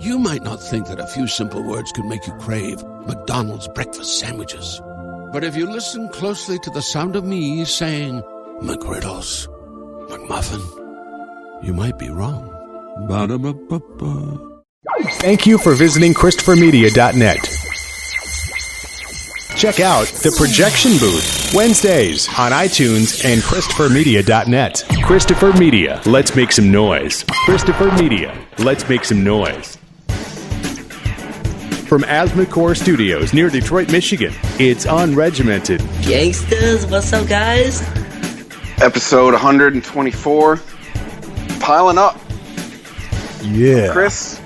You might not think that a few simple words could make you crave McDonald's breakfast sandwiches. But if you listen closely to the sound of me saying McGriddles, McMuffin, you might be wrong. Ba-da-ba-ba-ba. Thank you for visiting ChristopherMedia.net. Check out The Projection Booth, Wednesdays on iTunes and ChristopherMedia.net. Christopher Media, let's make some noise. Christopher Media, let's make some noise. From Asthmacore Studios near Detroit, Michigan, it's Unregimented. Gangsters, what's up, guys? Episode 124. Piling up. Yeah. Chris.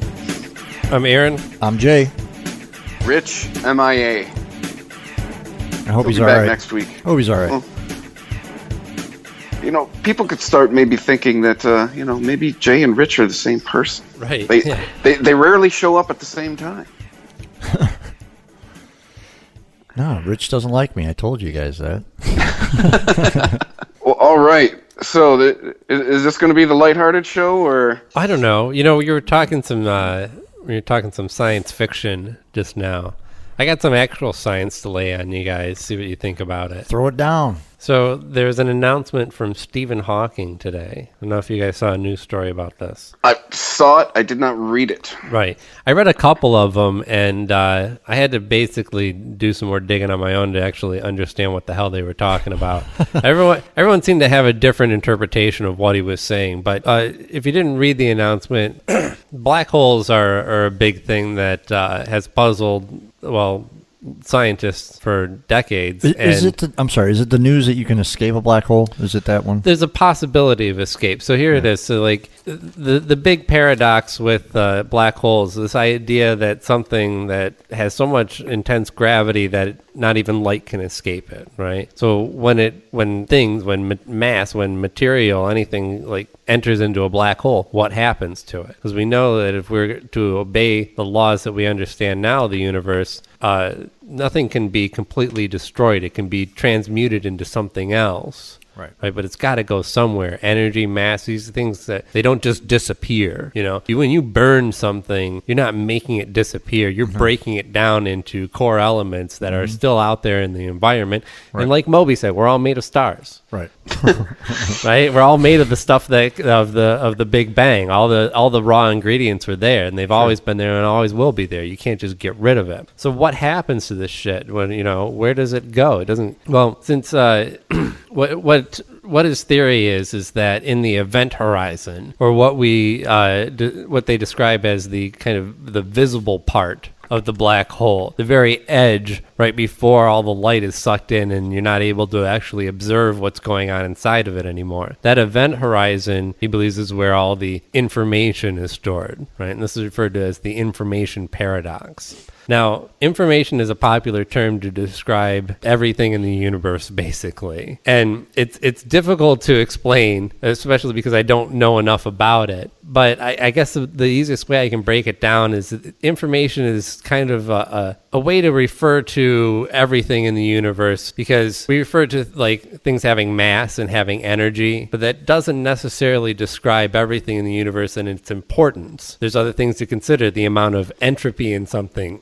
I'm Aaron. I'm Jay. Rich, MIA. I hope he's all back right. Next week. Hope he's all right. Well, you know, people could start maybe thinking that, maybe Jay and Rich are the same person. Right. They rarely show up at the same time. No, Rich doesn't like me. I told you guys that. Well, all right. So, is this going to be the lighthearted show, or? I don't know. You know, you were talking some science fiction just now. I got some actual science to lay on you guys. See what you think about it. Throw it down. So there's an announcement from Stephen Hawking today. I don't know if you guys saw a news story about this. I saw it. I did not read it. Right. I read a couple of them, and I had to basically do some more digging on my own to actually understand what the hell they were talking about. Everyone seemed to have a different interpretation of what he was saying. But if you didn't read the announcement, black holes are a big thing that has puzzled, scientists for decades. Is it the news that you can escape a black hole? Is it that one? There's a possibility of escape. So here it is. So like the big paradox with black holes, this idea that something that has so much intense gravity that not even light can escape it, right? So when material, anything like enters into a black hole, what happens to it? Because we know that if we're to obey the laws that we understand now of the universe, nothing can be completely destroyed. It can be transmuted into something else. Right, but it's got to go somewhere. Energy, mass, these things that they don't just disappear. You know, when you burn something, you're not making it disappear. You're breaking it down into core elements that are still out there in the environment. Right. And like Moby said, we're all made of stars. Right. Right. We're all made of the stuff that of the Big Bang. All the raw ingredients were there, and they've always been there and always will be there. You can't just get rid of it. So what happens to this shit? When where does it go? It doesn't. Well, since what his theory is that in the event horizon, or what they describe as the kind of the visible part of the black hole, the very edge right before all the light is sucked in and you're not able to actually observe what's going on inside of it anymore. That event horizon, he believes, is where all the information is stored, right? And this is referred to as the information paradox. Now, information is a popular term to describe everything in the universe, basically. And it's difficult to explain, especially because I don't know enough about it. But I guess the easiest way I can break it down is that information is kind of a way to refer to everything in the universe, because we refer to like things having mass and having energy, but that doesn't necessarily describe everything in the universe and its importance. There's other things to consider: the amount of entropy in something,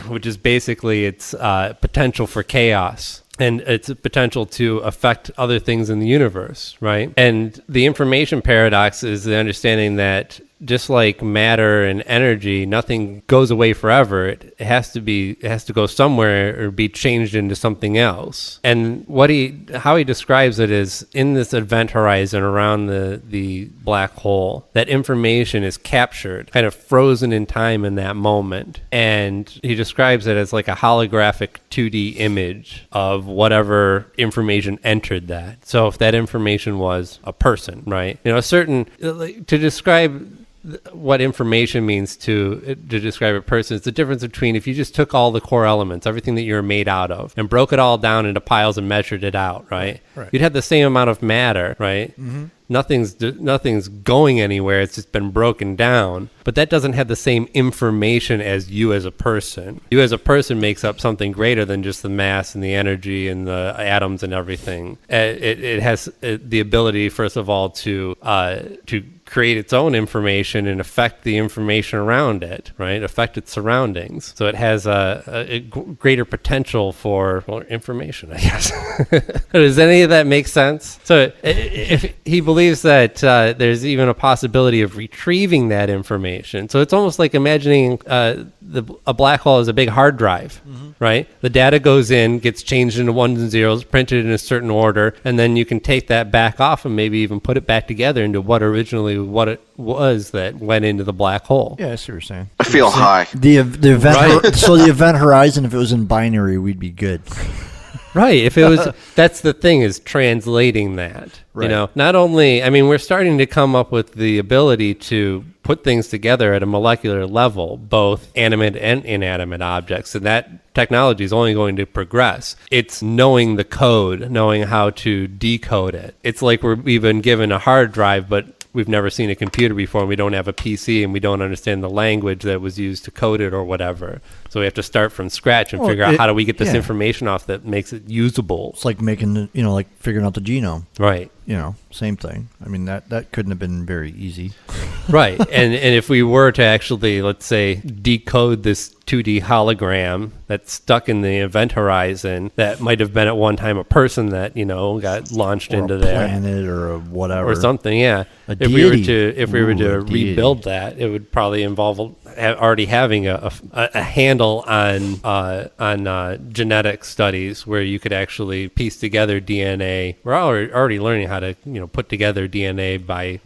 which is basically its potential for chaos, and its potential to affect other things in the universe, right? And the information paradox is the understanding that just like matter and energy, nothing goes away forever. It has to go somewhere or be changed into something else. And how he describes it is, in this event horizon around the black hole, that information is captured, kind of frozen in time in that moment. And he describes it as like a holographic 2D image of whatever information entered that. So if that information was a person, right? To describe what information means to describe a person, it's the difference between if you just took all the core elements, everything that you're made out of, and broke it all down into piles and measured it out, right? You'd have the same amount of matter, right? Mm-hmm. Nothing's going anywhere. It's just been broken down. But that doesn't have the same information as you as a person. You as a person makes up something greater than just the mass and the energy and the atoms and everything. It has the ability, first of all, to create its own information and affect the information around it, right? Affect its surroundings. So it has a greater potential for information, I guess. Does any of that make sense? So if he believes that there's even a possibility of retrieving that information. So it's almost like imagining a black hole as a big hard drive, right? The data goes in, gets changed into ones and zeros, printed in a certain order, and then you can take that back off and maybe even put it back together into what it was that went into the black hole. Yeah, I see what you're saying. I feel high. The event, Right. So the event horizon, if it was in binary, we'd be good. Right. If it was, that's the thing, is translating that. Right. You know, not only, I mean, we're starting to come up with the ability to put things together at a molecular level, both animate and inanimate objects, and that technology is only going to progress. It's knowing the code, knowing how to decode it. It's like we've been given a hard drive, but we've never seen a computer before, and we don't have a PC, and we don't understand the language that was used to code it or whatever. So we have to start from scratch and figure out how do we get this information off that makes it usable. It's like making, like figuring out the genome. Right. Same thing. I mean, that couldn't have been very easy. Right. And if we were to actually, let's say, decode this 2D hologram that's stuck in the event horizon, that might have been at one time a person that, got launched Or into a there. planet or a whatever. Or something, yeah. A If we were deity. to A deity. rebuild that, it would probably involve already having a handle on genetic studies where you could actually piece together DNA. We're already learning how to put together DNA by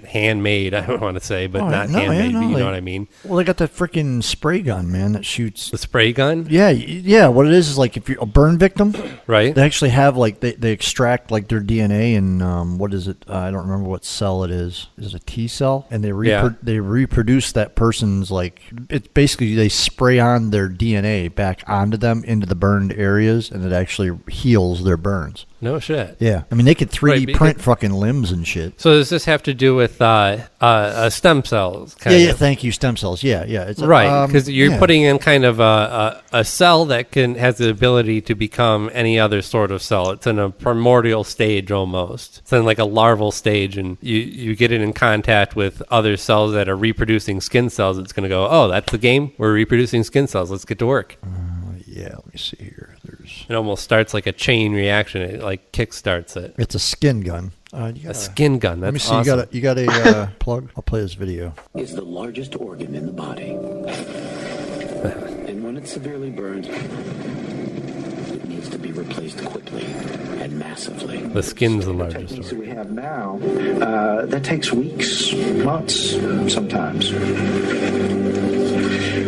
handmade. I don't want to say, but not handmade. But you know what I mean? Well, they got that freaking spray gun, man, that shoots. The spray gun, Yeah. What it is like if you're a burn victim, right? They actually have they extract like their DNA and what is it? I don't remember what cell it is. Is it a T cell? And they reproduce that person's it's basically they spray on their DNA back onto them into the burned areas, and it actually heals their burns. No shit. Yeah, I mean they could 3D Right, print fucking limbs and shit. So does this have to do with stem cells? Yeah. Thank you, stem cells. Yeah. It's right, because you're putting in kind of a cell that has the ability to become any other sort of cell. It's in a primordial stage almost. It's in like a larval stage, and you get it in contact with other cells that are reproducing skin cells. It's going to go, oh, that's the game. We're reproducing skin cells. Let's get to work. Yeah, let me see here. It almost starts like a chain reaction. It like kickstarts it. It's a skin gun. A skin gun. That's let me see. awesome. You got a plug? I'll play this video. Is the largest organ in the body. And when it's severely burned, it needs to be replaced quickly and massively. The skin's the largest techniques that organ. we have now, that takes weeks, months, sometimes.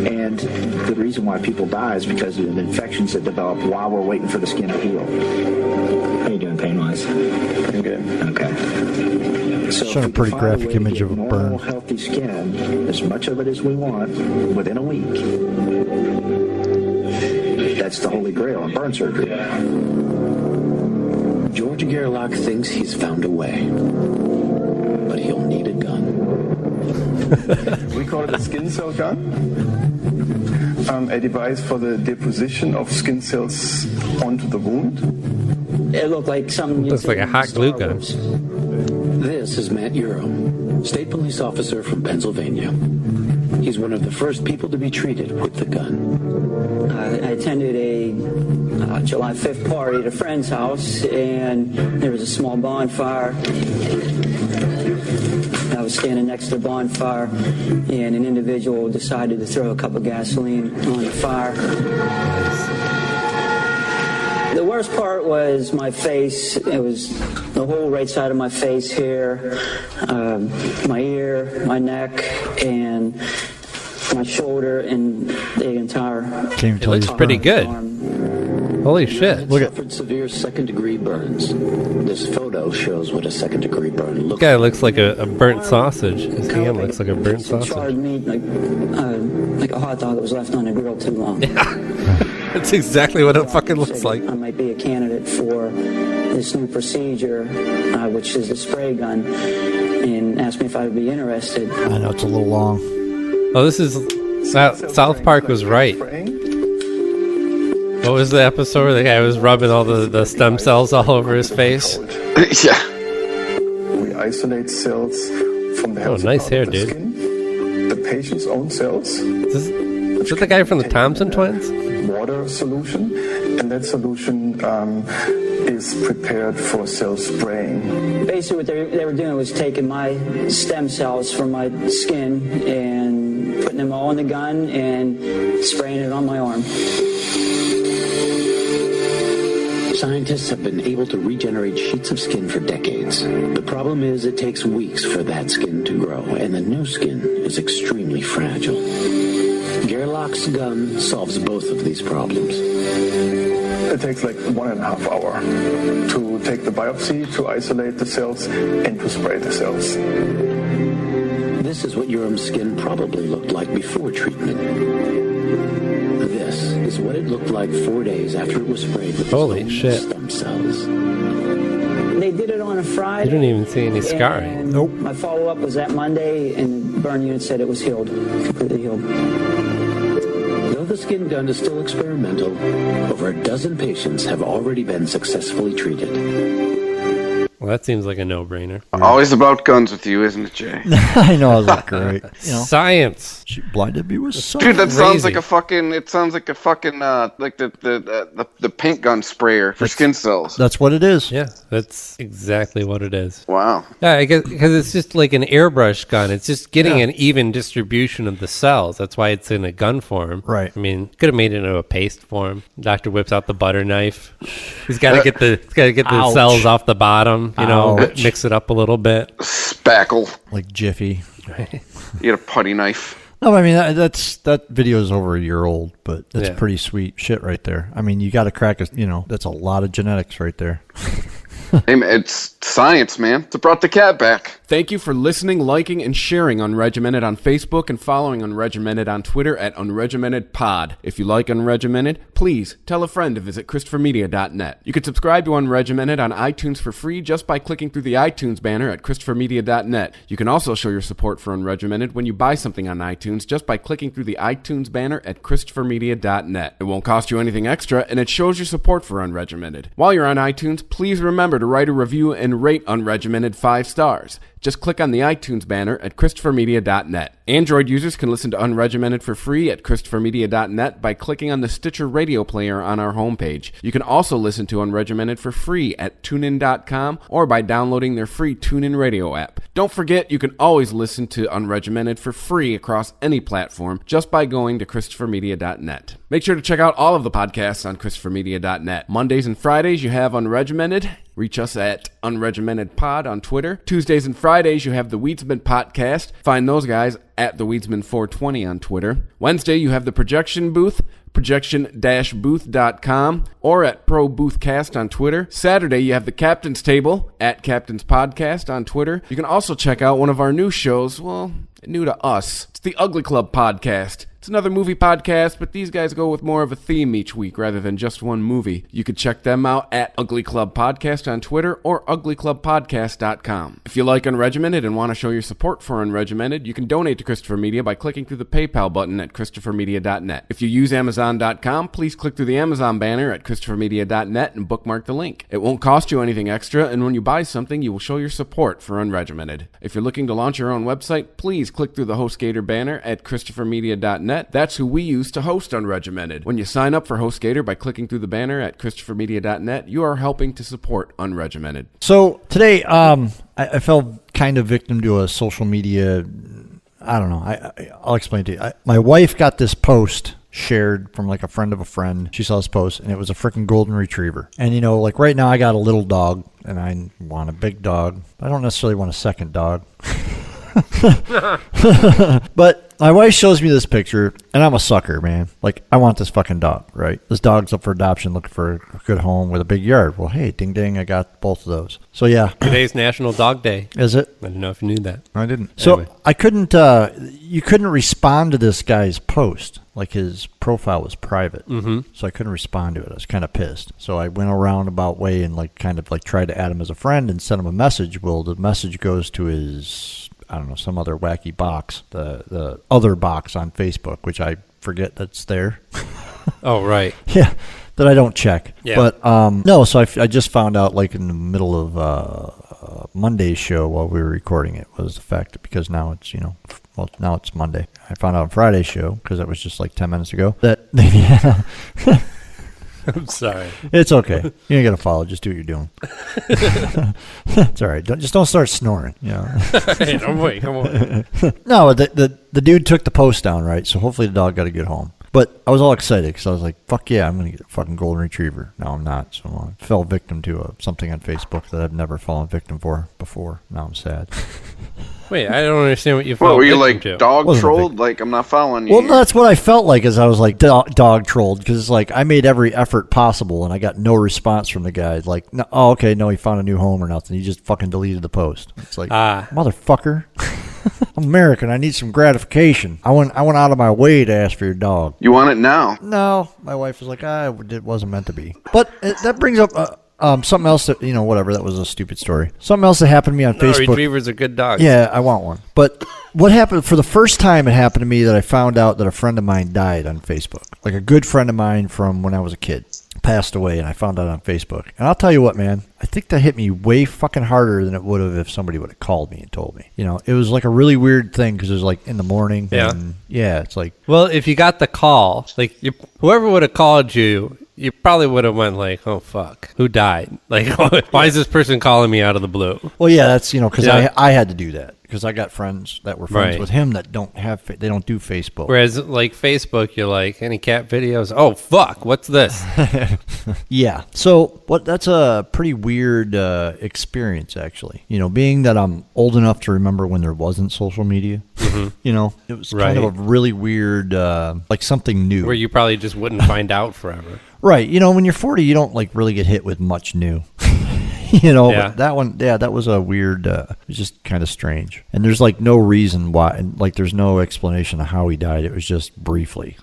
And the reason why people die is because of infections that develop while we're waiting for the skin to heal. How you doing pain-wise? Pretty good. Okay. So Showing a pretty graphic image of a burn. Healthy skin, as much of it as we want, within a week. That's the holy grail in burn surgery. George Gerlach thinks he's found a way, but he'll need a gun. We call it a skin cell gun. A device for the deposition of skin cells onto the wound. It looked like something. Looks like a hot glue gun. This is Matt Euro, state police officer from Pennsylvania. He's one of the first people to be treated with the gun. I attended a July 5th party at a friend's house, and there was a small bonfire. I was standing next to the bonfire, and an individual decided to throw a cup of gasoline on the fire. The worst part was my face. It was the whole right side of my face here, my ear, my neck, and my shoulder, and the entire... It looks pretty good. Holy shit. Look suffered severe second-degree burns. This photo shows what a second-degree burn This looks guy like. looks like a burnt sausage. His hand looks like a burnt Charred sausage. meat, like a hot dog that was left on the grill too long. That's exactly what it fucking looks like. I might be a candidate for this new procedure, which is the spray gun, and asked me if I would be interested. I know it's a little long. Oh, this is... South Park was right. What was the episode where the guy was rubbing all the stem cells all over his face? Yeah. We isolate cells from the healthy nice part hair, of the dude. skin, the patient's own cells. Is that the guy from the Thompson Twins? Water solution, and that solution is prepared for cell spraying. Basically, what they were doing was taking my stem cells from my skin and putting them all in the gun and spraying it on my arm. Scientists have been able to regenerate sheets of skin for decades. The problem is it takes weeks for that skin to grow, and the new skin is extremely fragile. Gerlach's gun solves both of these problems. It takes like 1.5 hours to take the biopsy, to isolate the cells, and to spray the cells. This is what Yoram's skin probably looked like before treatment. This is what it looked like 4 days after it was sprayed with Holy shit. stem cells. They did it on a Friday. You don't even see any scarring. Nope. My follow-up was that Monday, and the burn unit said it was healed, completely healed. Though the skin gun is still experimental, over a dozen patients have already been successfully treated. Well, that seems like a no-brainer. Always about guns with you, isn't it, Jay? I know, I was like, great. You know, Science. she blinded me with science. Dude, that sounds Crazy. like a fucking. It sounds like a fucking like the paint gun sprayer for skin cells. That's what it is. Yeah, that's exactly what it is. Wow. Yeah, I guess because it's just like an airbrush gun. It's just getting an even distribution of the cells. That's why it's in a gun form. Right. I mean, could have made it into a paste form. Doctor whips out the butter knife. He's got to get the Ouch. cells off the bottom. You know, Ouch. mix it up a little bit. Spackle. Like Jiffy. You get a putty knife. No, I mean, that video is over a year old, but that's Yeah. pretty sweet shit right there. I mean, you got to crack that's a lot of genetics right there. Hey, man, it's science, man. It brought the cat back. Thank you for listening, liking, and sharing Unregimented on Facebook and following Unregimented on Twitter at UnregimentedPod. If you like Unregimented, please tell a friend to visit ChristopherMedia.net. You can subscribe to Unregimented on iTunes for free just by clicking through the iTunes banner at ChristopherMedia.net. You can also show your support for Unregimented when you buy something on iTunes just by clicking through the iTunes banner at ChristopherMedia.net. It won't cost you anything extra, and it shows your support for Unregimented. While you're on iTunes, please remember to write a review and rate Unregimented 5 stars. Just click on the iTunes banner at ChristopherMedia.net. Android users can listen to Unregimented for free at ChristopherMedia.net by clicking on the Stitcher radio player on our homepage. You can also listen to Unregimented for free at TuneIn.com or by downloading their free TuneIn radio app. Don't forget, you can always listen to Unregimented for free across any platform just by going to ChristopherMedia.net. Make sure to check out all of the podcasts on ChristopherMedia.net. Mondays and Fridays, you have Unregimented. Reach us at UnregimentedPod on Twitter. Tuesdays and Fridays, you have the Weedsman Podcast. Find those guys at the Weedsman420 on Twitter. Wednesday, you have the Projection Booth, projection-booth.com, or at ProBoothCast on Twitter. Saturday, you have the Captain's Table at Captain's Podcast on Twitter. You can also check out one of our new shows, well, new to us. It's the Ugly Club Podcast. It's another movie podcast, but these guys go with more of a theme each week rather than just one movie. You can check them out at Ugly Club Podcast on Twitter or uglyclubpodcast.com. If you like Unregimented and want to show your support for Unregimented, you can donate to Christopher Media by clicking through the PayPal button at ChristopherMedia.net. If you use Amazon.com, please click through the Amazon banner at ChristopherMedia.net and bookmark the link. It won't cost you anything extra, and when you buy something, you will show your support for Unregimented. If you're looking to launch your own website, please click through the HostGator banner at ChristopherMedia.net. That's who we use to host Unregimented. When you sign up for HostGator by clicking through the banner at ChristopherMedia.net, you are helping to support Unregimented. So today, I fell kind of victim to a social media. I don't know. I'll explain to you. My wife got this post shared from like a friend of a friend. She saw this post, and it was a freaking golden retriever. And like right now, I got a little dog, and I want a big dog. I don't necessarily want a second dog. But my wife shows me this picture, and I'm a sucker, man. Like, I want this fucking dog, right? This dog's up for adoption, looking for a good home with a big yard. Well, hey, ding ding, I got both of those. So yeah, Today's National Dog Day. is it? I don't know if you knew that. I didn't. So Anyway. I couldn't. You couldn't respond to this guy's post. Like, his profile was private, so I couldn't respond to it. I was kind of pissed. So I went a roundabout way and kind of tried to add him as a friend and sent him a message. Well, the message goes to his, I don't know, some other wacky box, the other box on Facebook, which I forget that's there. Oh, right. Yeah, that I don't check. Yeah. But no, so I just found out in the middle of Monday's show while we were recording it was the fact that because now it's, now it's Monday. I found out on Friday's show, because that was just like 10 minutes ago, that I'm sorry. It's okay. You ain't got to follow. Just do what you're doing. It's all right. Don't start snoring. Hey, don't wait. Come on. No, the dude took the post down, right? So hopefully the dog got a good home. But I was all excited because I was like, fuck yeah, I'm going to get a fucking golden retriever. No, I'm not. So I fell victim to something on Facebook that I've never fallen victim for before. Now I'm sad. Wait, I don't understand what you felt. Well, were you like to. dog trolled? Like, I'm not following you. Well, no, that's what I felt like, as I was like dog trolled, because it's like I made every effort possible and I got no response from the guy. Like, no, oh, okay, no, he found a new home or nothing. He just fucking deleted the post. It's like, motherfucker. I'm American. I need some gratification. I went out of my way to ask for your dog. You want it now? No, my wife was like, it wasn't meant to be. But that brings up something else that, whatever, that was a stupid story. Something else that happened to me on Facebook. Retrievers are good dogs. Yeah, I want one. But what happened, for the first time it happened to me that I found out that a friend of mine died on Facebook. Like a good friend of mine from when I was a kid passed away, and I found out on Facebook. And I'll tell you what, man, I think that hit me way fucking harder than it would have if somebody would have called me and told me. It was like a really weird thing because it was like in the morning. Yeah. And it's like. Well, if you got the call, like whoever would have called you, you probably would have went like, oh, fuck, who died? Like, why is this person calling me out of the blue? Well, yeah, that's, because I had to do that. Because I got friends that were friends with him that don't do Facebook. Whereas like Facebook, you're like, any cat videos? Oh, fuck, what's this? Yeah. So that's a pretty weird experience, actually. Being that I'm old enough to remember when there wasn't social media, it was kind of a really weird, like something new. Where you probably just wouldn't find out forever. Right. When you're 40, you don't like really get hit with much new. But that one, that was a weird, it was just kind of strange. And there's like no reason why, and like there's no explanation of how he died. It was just briefly,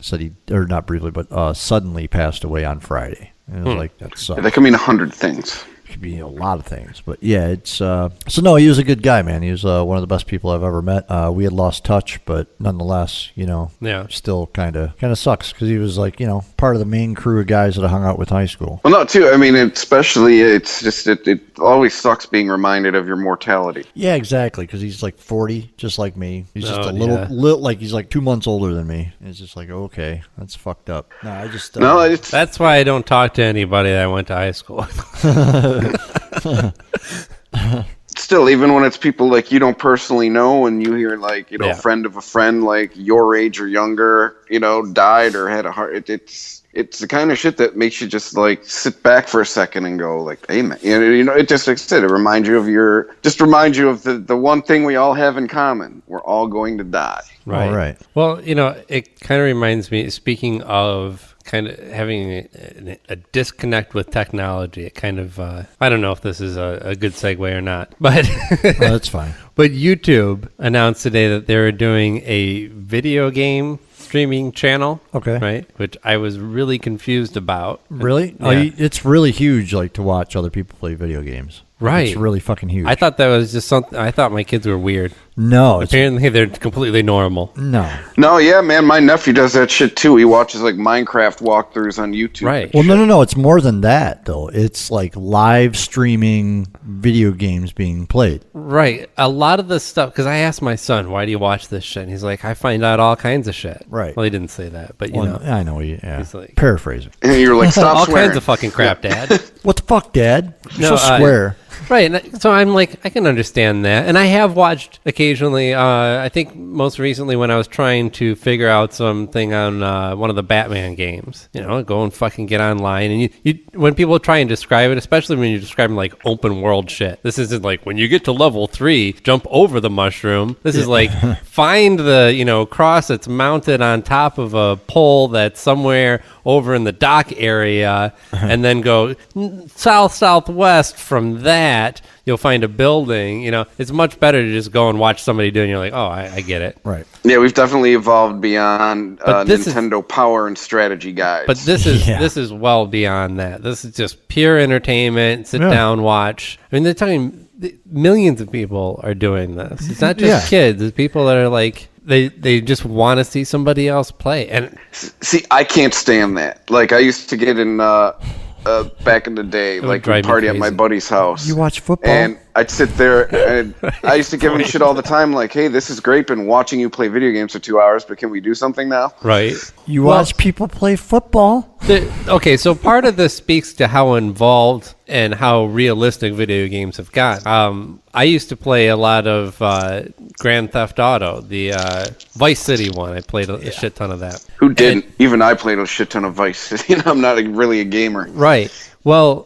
not briefly, but suddenly passed away on Friday. And it was like, that sucks. That could mean 100 things. Could be a lot of things, but yeah, it's so no, he was a good guy, man. He was one of the best people I've ever met. We had lost touch, but nonetheless, still kind of sucks because he was like, part of the main crew of guys that I hung out with in high school. Well, no, too. I mean, especially it's just it always sucks being reminded of your mortality. Yeah, exactly, because he's like 40, just like me. He's just a little like he's like 2 months older than me. It's just like, okay, that's fucked up. No, I just that's why I don't talk to anybody that I went to high school with. Still, even when it's people like you don't personally know, and you hear like a friend of a friend like your age or younger, died or had a heart, it's the kind of shit that makes you just like sit back for a second and go like, hey man, it just like I said, it reminds you of the one thing we all have in common: we're all going to die. Right. All right. Well, it kind of reminds me. Speaking of kind of having a disconnect with technology, it kind of I don't know if this is a good segue or not, but that's fine. But YouTube announced today that they're doing a video game streaming channel. Okay. Right? Which I was really confused about. Really? Yeah. It's really huge, like, to watch other people play video games. Right. It's really fucking huge. I thought that was just something. I thought my kids were weird. No. Apparently they're completely normal. No, yeah, man. My nephew does that shit too. He watches like Minecraft walkthroughs on YouTube. Right. Well, no. It's more than that, though. It's like live streaming video games being played. Right. A lot of the stuff, because I asked my son, why do you watch this shit? And he's like, I find out all kinds of shit. Right. Well, he didn't say that, but you know. I know. Yeah. He's like, paraphrasing. And you're like, stop all swearing. kinds of fucking crap, Dad. What the fuck, Dad? You're so square. Right. So I'm like, I can understand that. And I have watched occasionally, I think most recently when I was trying to figure out something on one of the Batman games, go and fucking get online. And you when people try and describe it, especially when you're describing like open world shit, this isn't like when you get to level 3, jump over the mushroom. This is like find the, cross that's mounted on top of a pole that's somewhere over in the dock area and then go southwest from that. You'll find a building, it's much better to just go and watch somebody do it and you're like, oh, I get it. Right. Yeah, we've definitely evolved beyond Nintendo power and strategy guides. But this is well beyond that. This is just pure entertainment, sit down, watch. I mean, they're talking millions of people are doing this. It's not just kids. It's people that are like, they just want to see somebody else play. And see, I can't stand that. Like, I used to get in back in the day, like we'd party at my buddy's house. You watch football? And I'd sit there, and I used to give him shit all the time, like, hey, this is great, been watching you play video games for 2 hours, but can we do something now? Right. You watch people play football? Okay, so part of this speaks to how involved and how realistic video games have got. I used to play a lot of Grand Theft Auto, the Vice City one. I played a shit ton of that. Who didn't? Even I played a shit ton of Vice City. I'm not really a gamer. Right. Well,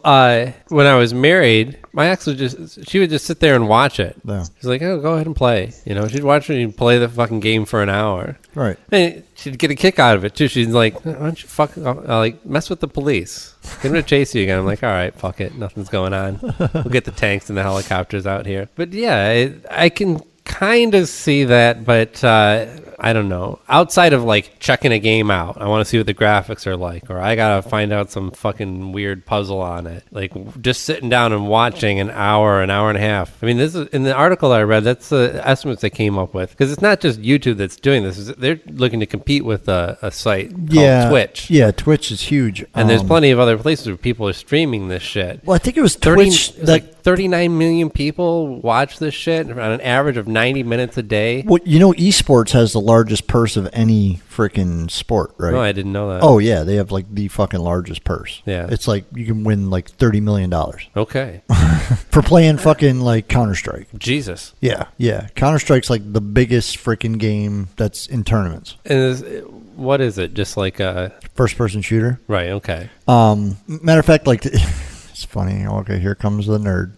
when I was married, my ex would she would just sit there and watch it. Yeah. She's like, oh, go ahead and play. You know, she'd watch me play the fucking game for an hour. Right. And she'd get a kick out of it, too. She's like, why don't you like, mess with the police. Get them to chase you again. I'm like, all right, fuck it. Nothing's going on. We'll get the tanks and the helicopters out here. But, yeah, I can kind of see that, but I don't know. Outside of like checking a game out, I want to see what the graphics are like, or I gotta find out some fucking weird puzzle on it. Like just sitting down and watching an hour and a half. I mean, this is in the article that I read. That's the estimates they came up with, because it's not just YouTube that's doing this. They're looking to compete with a site called Twitch. Yeah, Twitch is huge, and there's plenty of other places where people are streaming this shit. Well, I think it was Twitch. Like 39 million people watch this shit on an average of 90 minutes a day. Well, you know, esports has the largest purse of any freaking sport, right? No, I didn't know that. Oh, yeah. They have like the fucking largest purse. Yeah. It's like you can win like $30 million. Okay. For playing fucking like Counter-Strike. Jesus. Yeah. Yeah. Counter-Strike's like the biggest freaking game that's in tournaments. And what is it? Just like a first-person shooter? Right. Okay. Matter of fact, like... It's funny. Okay, here comes the nerd.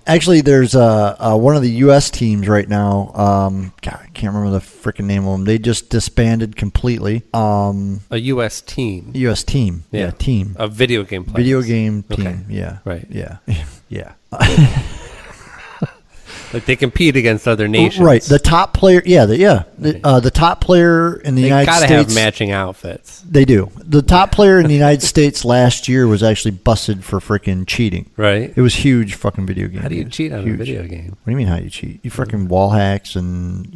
Actually, there's one of the U.S. teams right now. God, I can't remember the freaking name of them. They just disbanded completely. A U.S. team. U.S. team. Yeah, team. A video game players. Video game team. Okay. Yeah. Right. Yeah. Yeah. Like they compete against other nations. Right. The top player, the top player in the United States. They gotta have matching outfits. They do. The top player in the United States last year was actually busted for freaking cheating. Right. It was huge fucking video game. How do you cheat on a video game? What do you mean how you cheat? You freaking wall hacks and,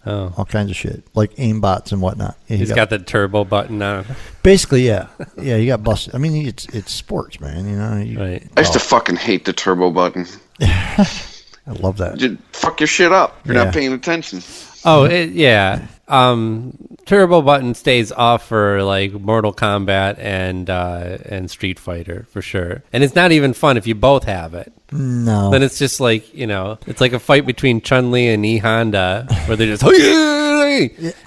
all kinds of shit. Like aimbots and whatnot. Yeah, He's got the turbo button on. Basically, yeah. Yeah, you got busted. I mean, it's sports, man. Right. I used to fucking hate the turbo button. I love that. Just fuck your shit up. You're not paying attention. Oh, yeah. Turbo button stays off for like Mortal Kombat and Street Fighter for sure. And it's not even fun if you both have it. No. Then it's just like, it's like a fight between Chun-Li and E Honda where they're just in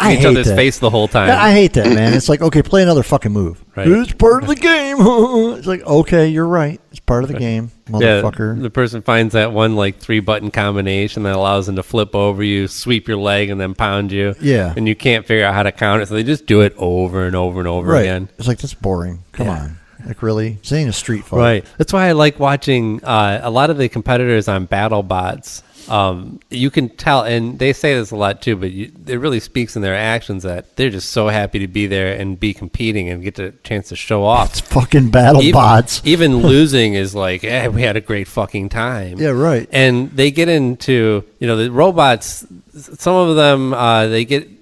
each other's face the whole time. Yeah, I hate that, man. It's like, okay, play another fucking move. Right. It's part of the game. It's like, okay, you're right. It's part of the game, motherfucker. Yeah, the person finds that one like 3-button combination that allows them to flip over you, sweep your leg, and then pound you. Yeah. And you can't figure out how to count it, so they just do it over and over and over again. It's like, that's boring. Come on. Like, really? This ain't a street fight. Right. That's why I like watching a lot of the competitors on BattleBots. You can tell, and they say this a lot too, but it really speaks in their actions that they're just so happy to be there and be competing and get the chance to show off. It's fucking BattleBots. Even losing is like, we had a great fucking time. Yeah, right. And they get into, the robots, some of them,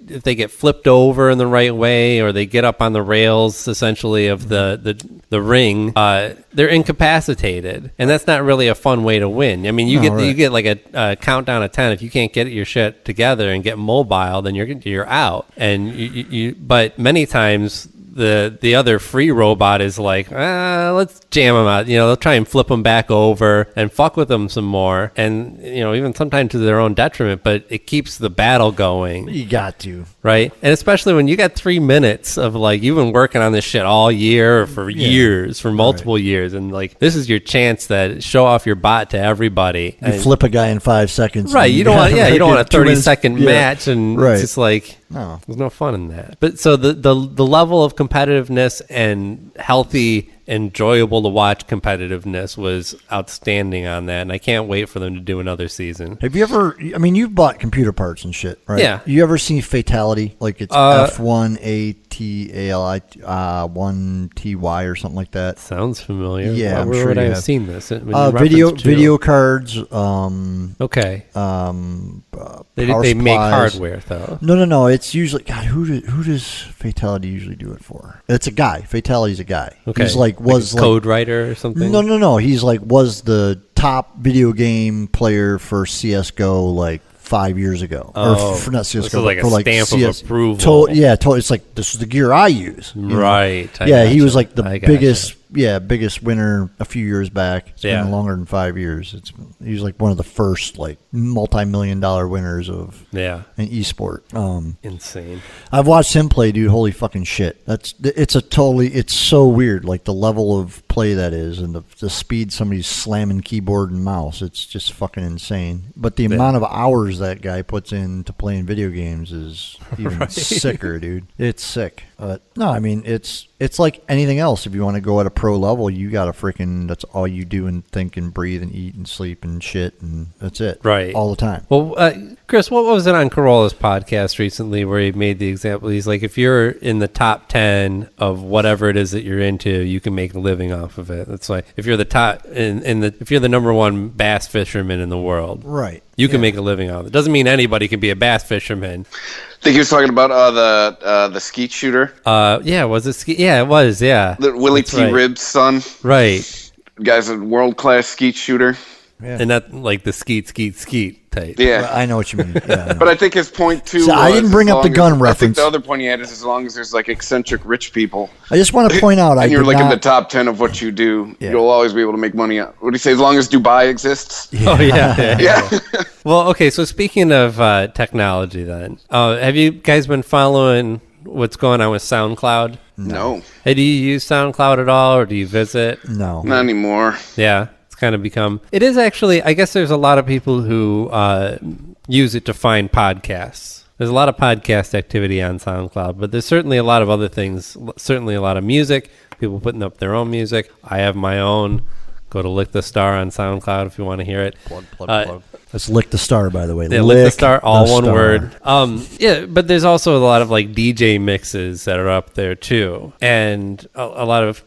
if they get flipped over in the right way, or they get up on the rails essentially of the ring, they're incapacitated, and that's not really a fun way to win. I mean, you get like a countdown of 10. If you can't get your shit together and get mobile, then you're out. And but many times the other free robot is like, let's jam them out. They'll try and flip them back over and fuck with them some more. And, even sometimes to their own detriment, but it keeps the battle going. You got to. Right? And especially when you got 3 minutes of like, you've been working on this shit all year or for years, for multiple years. And like, this is your chance to show off your bot to everybody. You flip a guy in 5 seconds. Right. You don't want a 30-second match. And it's just like, no, there's no fun in that. But so the level of competitiveness and healthy, enjoyable to watch competitiveness was outstanding on that, and I can't wait for them to do another season. Have you ever, you've bought computer parts and shit, right? Yeah. You ever seen Fatality? Like it's F1ATALI 1TY or something like that? Sounds familiar. Yeah, I'm where sure would you I have have seen this? Video cards. Okay. They make hardware though. No. It's usually, God, who does Fatality usually do it for? It's a guy. Fatality's a guy. Okay. He's like a code writer or something. No. He's like was the top video game player for CS:GO like 5 years ago. Oh, or for not CS:GO, so like for a like stamp CS, of approval. It's like, this is the gear I use. Right. He was like the biggest winner a few years back. It's been longer than 5 years. He was like one of the first like multi-million-dollar winners of an esport. Insane. I've watched him play, dude. Holy fucking shit! It's so weird. Like the level of play that is, and the speed somebody's slamming keyboard and mouse. It's just fucking insane. But the amount of hours that guy puts into playing video games is even sicker, dude. It's sick. No, I mean it's like anything else. If you want to go at a pro level, you got to that's all you do and think and breathe and eat and sleep and shit, and that's it. Right. All the time. Well, Chris, what was it on Corolla's podcast recently where he made the example? He's like, if you're in the top 10 of whatever it is that you're into, you can make a living off of it. It's like if you're the top if you're the number one bass fisherman in the world, right? You can make a living off it. Doesn't mean anybody can be a bass fisherman. I think he was talking about the skeet shooter. Was it skeet? Yeah, it was. Yeah, the Willie T. Ribbs' son. Right. Guy's a world-class skeet shooter. Yeah. And not like the skeet type. Yeah. Well, I know what you mean. Yeah, but I think his point, too, so I didn't bring up the gun reference. I think the other point he had is as long as there's, like, eccentric rich people. I just want to point out, and you're, like, in the top 10 of what you do, you'll always be able to make money. What do you say, as long as Dubai exists? Yeah. Oh, yeah. Well, okay, so speaking of technology then, have you guys been following what's going on with SoundCloud? No. Hey, do you use SoundCloud at all, or do you visit? No. Not anymore. Yeah. Kind of become it is actually. I guess there's a lot of people who use it to find podcasts. There's a lot of podcast activity on SoundCloud, but there's certainly a lot of other things. Certainly a lot of music. People putting up their own music. I have my own. Go to Lick the Star on SoundCloud if you want to hear it. Plug. That's Lick the Star, by the way. Yeah, Lick the Star, all one word. But there's also a lot of like DJ mixes that are up there too, and a lot of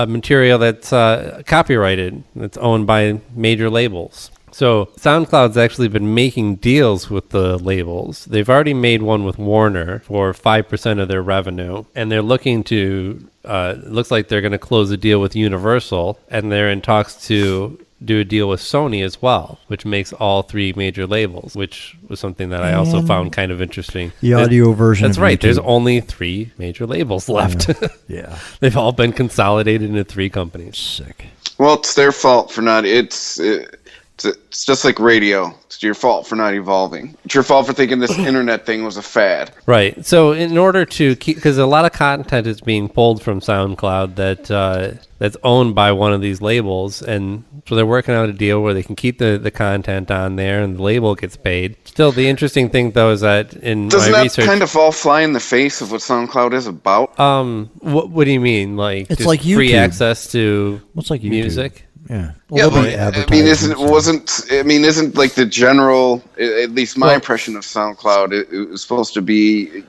material that's copyrighted, that's owned by major labels. So SoundCloud's actually been making deals with the labels. They've already made one with Warner for 5% of their revenue, and they're looking to. It looks like they're going to close a deal with Universal, and they're in talks to do a deal with Sony as well, which makes all three major labels, which was something that I also found kind of interesting. The audio version. That's right. YouTube. There's only three major labels left. Yeah. They've all been consolidated into three companies. Sick. Well, it's their fault for not. It's just like radio. It's your fault for not evolving. It's your fault for thinking this internet thing was a fad. Right. So in order to keep, because a lot of content is being pulled from SoundCloud that's owned by one of these labels, and so they're working out a deal where they can keep the content on there and the label gets paid. Still, the interesting thing though is that doesn't that kind of all fly in the face of what SoundCloud is about? What do you mean? Like it's just like YouTube. Free access to like music? Yeah. Well, isn't like the general, at least my impression of SoundCloud, it was supposed to be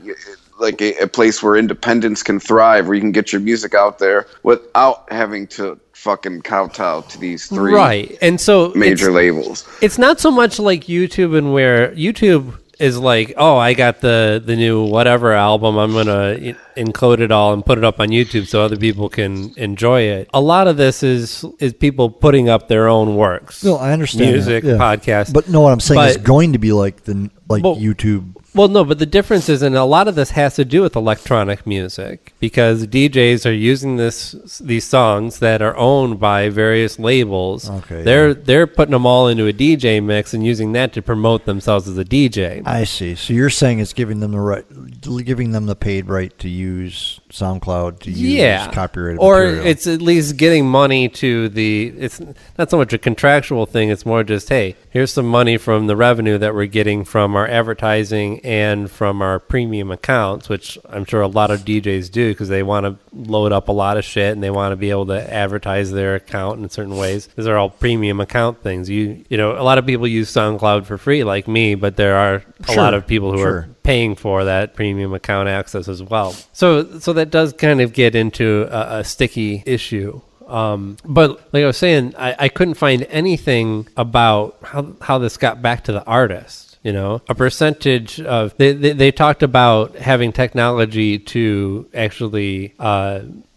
like a place where independence can thrive, where you can get your music out there without having to fucking kowtow to these three and so major labels. It's not so much like YouTube, and where YouTube is like, oh, I got the new whatever album, I'm going to encode it all and put it up on YouTube so other people can enjoy it. A lot of this is people putting up their own works. No, I understand. Music, podcasts. But no, what I'm saying is going to be like YouTube. Well, no, but the difference is, and a lot of this has to do with electronic music, because DJs are using these songs that are owned by various labels. Okay, they're putting them all into a DJ mix and using that to promote themselves as a DJ. I see. So you're saying it's giving them the paid right to use SoundCloud to use copyrighted material. It's at least getting money to it's not so much a contractual thing, it's more just, hey, here's some money from the revenue that we're getting from our advertising and from our premium accounts, which I'm sure a lot of DJs do because they want to load up a lot of shit and they want to be able to advertise their account in certain ways. These are all premium account things. You know, a lot of people use SoundCloud for free like me, but there are a lot of people who are paying for that premium account access as well. So that does kind of get into a sticky issue. But like I was saying, I couldn't find anything about how this got back to the artist. You know, a percentage of they talked about having technology to actually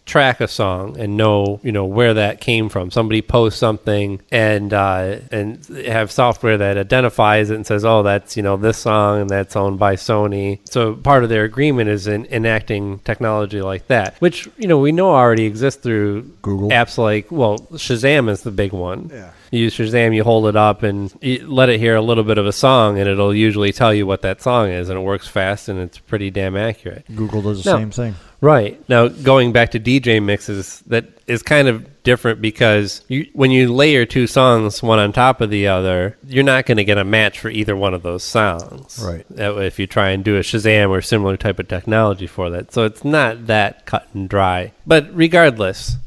track a song and know, where that came from. Somebody posts something and have software that identifies it and says, oh, that's, this song and that's owned by Sony. So part of their agreement is in enacting technology like that, which, we know already exists through Google apps like, Shazam is the big one. Yeah. You use Shazam, you hold it up and you let it hear a little bit of a song and it'll usually tell you what that song is, and it works fast and it's pretty damn accurate. Google does the same thing. Right. Now, going back to DJ mixes, that is kind of different because when you layer two songs one on top of the other, you're not going to get a match for either one of those songs. Right. If you try and do a Shazam or similar type of technology for that. So it's not that cut and dry. But regardless,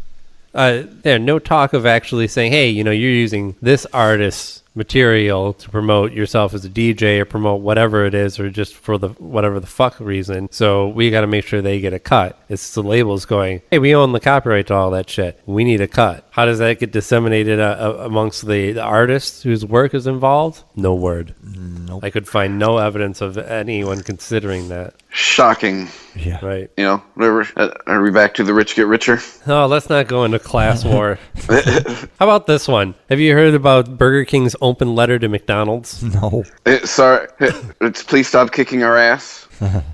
there's no talk of actually saying, hey, you're using this artist's material to promote yourself as a DJ or promote whatever it is, or just for the whatever the fuck reason. So we got to make sure they get a cut. It's the labels going, hey, we own the copyright to all that shit. We need a cut. How does that get disseminated amongst the artists whose work is involved? No word. Nope. I could find no evidence of anyone considering that. Shocking. Yeah. Right. Whatever. Are we back to the rich get richer? Oh, let's not go into class war. How about this one? Have you heard about Burger King's open letter to McDonald's? No. Sorry. Please stop kicking our ass.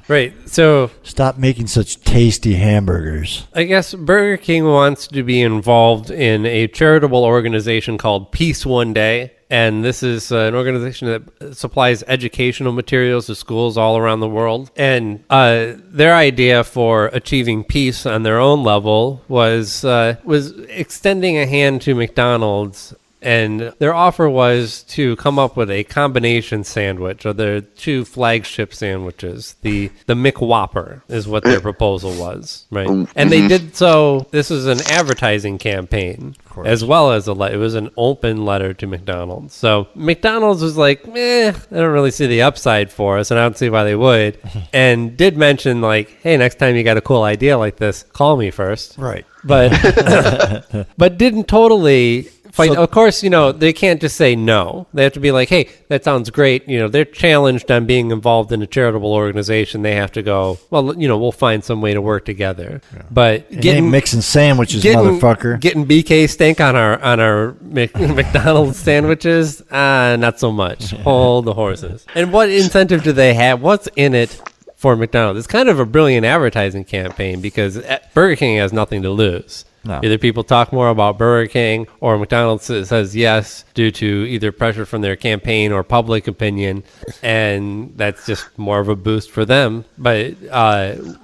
Right. So stop making such tasty hamburgers. I guess Burger King wants to be involved in a charitable organization called Peace One Day. And this is an organization that supplies educational materials to schools all around the world. And their idea for achieving peace on their own level was extending a hand to McDonald's. And their offer was to come up with a combination sandwich, or their two flagship sandwiches. The McWhopper is what their proposal was, right? And they did so. This is an advertising campaign, as well as it was an open letter to McDonald's. So McDonald's was like, I don't really see the upside for us, and I don't see why they would. And did mention like, hey, next time you got a cool idea like this, call me first. Right. But but didn't totally fight. So, of course, they can't just say no. They have to be like, hey, that sounds great. They're challenged on being involved in a charitable organization. They have to go, well, we'll find some way to work together. Yeah. But getting mixing sandwiches, motherfucker. Getting BK steak on our McDonald's sandwiches, not so much. Hold the horses. And what incentive do they have? What's in it for McDonald's? It's kind of a brilliant advertising campaign because Burger King has nothing to lose. No. Either people talk more about Burger King or McDonald's says yes due to either pressure from their campaign or public opinion, and that's just more of a boost for them. But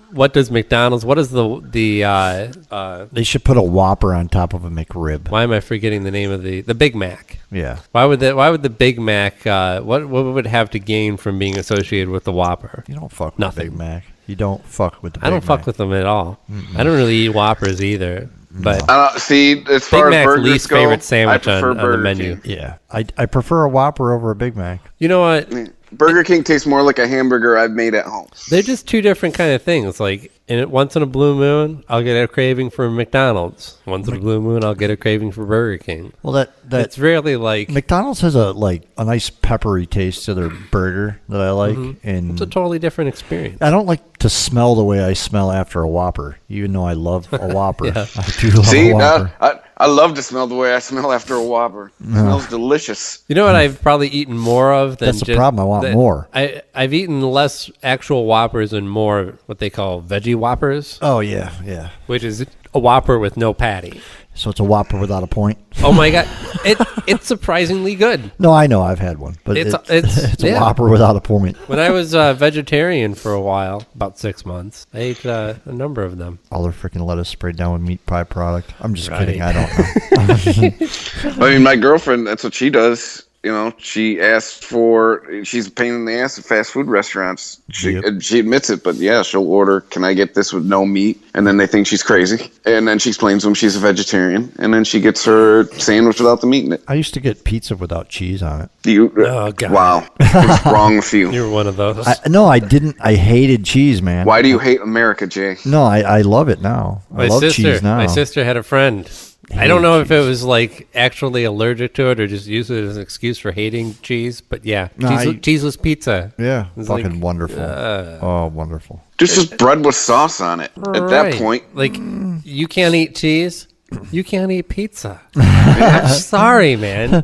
what does McDonald's? What is the they should put a Whopper on top of a McRib. Why am I forgetting the name of the Big Mac? Yeah. Why would the Big Mac? What would it have to gain from being associated with the Whopper? You don't fuck with Nothing. Big Mac. You don't fuck with the Big Mac. I don't fuck with them at all. I don't really eat Whoppers either. But see, as far Big as Mac's burgers least go, favorite sandwich I prefer on the menu. King. Yeah, I prefer a Whopper over a Big Mac. You know what? Burger King tastes more like a hamburger I've made at home. They're just two different kind of things. Like, once in a blue moon, I'll get a craving for McDonald's. Once in a blue moon, I'll get a craving for Burger King. Well, it's rarely like McDonald's has a nice peppery taste to their burger that I like, and it's a totally different experience. I don't like to smell the way I smell after a Whopper, even though I love a Whopper. Yeah. I do love a Whopper. I love to smell the way I smell after a Whopper. It smells delicious. You know what I've probably eaten more of than That's the problem. I want more. I've eaten less actual Whoppers and more what they call veggie Whoppers. Oh, yeah. Which is a Whopper with no patty. So it's a Whopper without a point? Oh, my God. It's surprisingly good. No, I know. I've had one. But it's a Whopper without a point. When I was vegetarian for a while, about 6 months, I ate a number of them. All their freaking lettuce sprayed down with meat pie product. I'm just kidding. I don't know. I mean, my girlfriend, that's what she does. She asks she's a pain in the ass at fast food restaurants. She admits it, but yeah, she'll order, can I get this with no meat? And then they think she's crazy. And then she explains to them she's a vegetarian. And then she gets her sandwich without the meat in it. I used to get pizza without cheese on it. Oh, God. Wow. What's wrong with you? You were one of those. No, I didn't. I hated cheese, man. Why do you hate America, Jay? No, I love it now. I love cheese now. My sister had a friend. I don't know if it was actually allergic to it or just used it as an excuse for hating cheese, but yeah, cheeseless pizza. Yeah, fucking wonderful. Oh, wonderful. There's just bread with sauce on it at that point. Like, you can't eat cheese. You can't eat pizza. I'm sorry, man.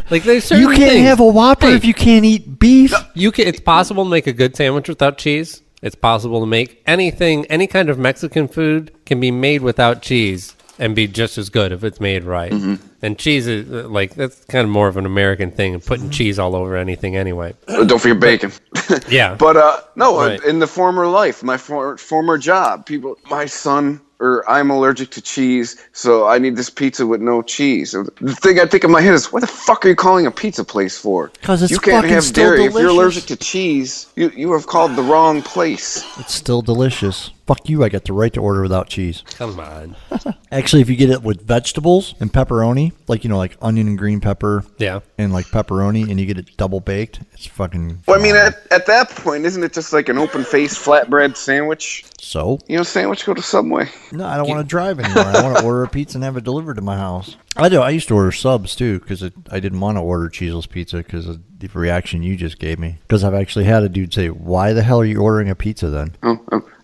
Like, there's certain You can't things. have a Whopper if you can't eat beef. It's possible to make a good sandwich without cheese. It's possible to make anything, any kind of Mexican food can be made without cheese and be just as good if it's made right. And cheese is like, that's kind of more of an American thing, putting cheese all over anything anyway. Don't forget bacon. Yeah. But no, Right. in the former life, my former job, my son, or I'm allergic to cheese, so I need this pizza with no cheese. The thing I think in my head is, what the fuck are you calling a pizza place for? 'Cause it's you can't fucking have still dairy. If you're delicious. allergic to cheese, you have called the wrong place. It's still delicious. Fuck you, I got the right to order without cheese. Come on. Actually, if you get it with vegetables and pepperoni, like, like onion and green pepper Yeah. and like pepperoni, and you get it double baked, it's fucking... Well, I mean, at that point, isn't it just like an open-faced flatbread sandwich? So? Sandwich, go to Subway. No, I don't want to drive anymore. I want to order a pizza and have it delivered to my house. I do. I used to order subs, too, because I didn't want to order cheeseless pizza because of the reaction you just gave me. Because I've actually had a dude say, why the hell are you ordering a pizza then? Oh,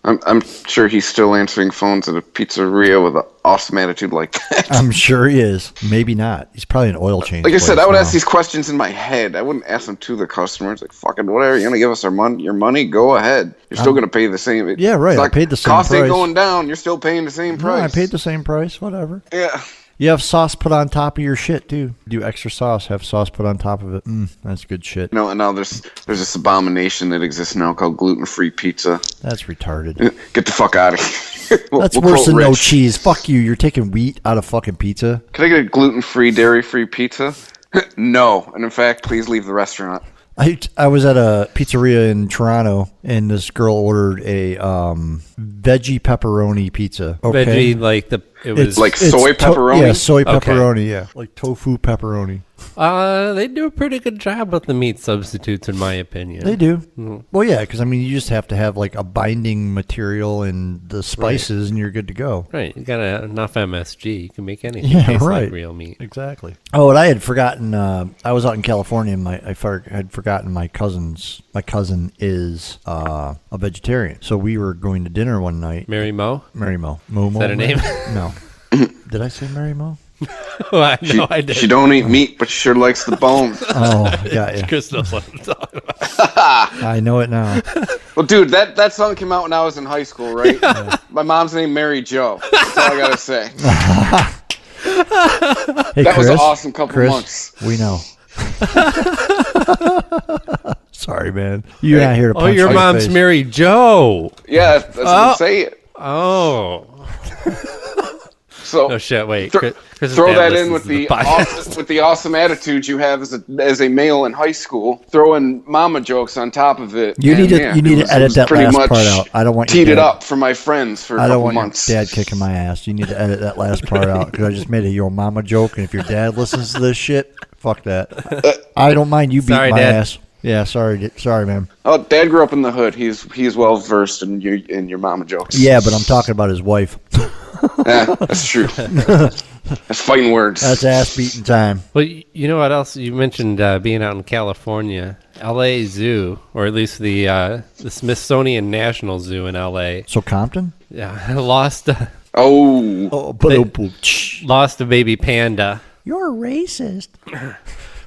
I'm sure he's still answering phones at a pizzeria with an awesome attitude like that. I'm sure he is. Maybe not. He's probably an oil change. Like I said, place I would now. ask these questions in my head. I wouldn't ask them to the customer. It's like, fucking whatever. You're going to give us your money? Go ahead. You're still going to pay the same. Yeah, right. I paid the same cost price. ain't going down. You're still paying the same price. No, I paid the same price. Whatever. Yeah. You have sauce put on top of your shit, too. Do extra sauce. Have sauce put on top of it. That's good shit. No, and now there's this abomination that exists now called gluten-free pizza. That's retarded. Get the fuck out of here. That's worse than no cheese. Fuck you. You're taking wheat out of fucking pizza. Can I get a gluten-free, dairy-free pizza? No. And in fact, please leave the restaurant. I was at a pizzeria in Toronto, and this girl ordered a veggie pepperoni pizza. Okay? Veggie, like It's like soy pepperoni? Yeah, soy Okay. pepperoni, yeah. Like tofu pepperoni. They do a pretty good job with the meat substitutes, in my opinion. They do. Well, yeah, because, you just have to have, like, a binding material and the spices, and you're good to go. Right. You got enough MSG. You can make anything Yeah, taste right. like real meat. Exactly. Oh, and I had forgotten, I was out in California, and I had forgotten my cousin is a vegetarian. So we were going to dinner one night. Mary Mo? Mary Mo. Mo. Is that her name? No. Did I say Mary Mo? I know I did. She don't eat meat, but she sure likes the bone. Oh, yeah. Chris knows what I'm talking about. I know it now. Well, dude, that song came out when I was in high school, right? My mom's name Mary Jo. That's all I gotta say. Hey, That was Chris, an awesome couple Chris, months. We know. Sorry, man. You're not here to punch your my mom's face. Mary Jo. Yeah, that's what I'm saying. Oh. So Oh shit! Wait. Chris's throw dad that in listens with to the podcast. awesome attitude you have as a male in high school. Throw in mama jokes on top of it. You need to it edit was that pretty last much part out. I don't want teed your it dad- up for my friends for a I couple don't want months. your dad kicking my ass. You need to edit that last part out because I just made a your mama joke, and if your dad listens to this shit, fuck that. I don't mind you beating Sorry, my Dad. ass. Yeah, sorry, man. Oh, Dad grew up in the hood. He's well versed in your mama jokes. Yeah, but I'm talking about his wife. Yeah, that's true. That's fighting words. That's ass beating time. Well, you know what else? You mentioned being out in California. L.A. Zoo, or at least the Smithsonian National Zoo in L.A. So Compton? Yeah, lost a baby panda. You're racist.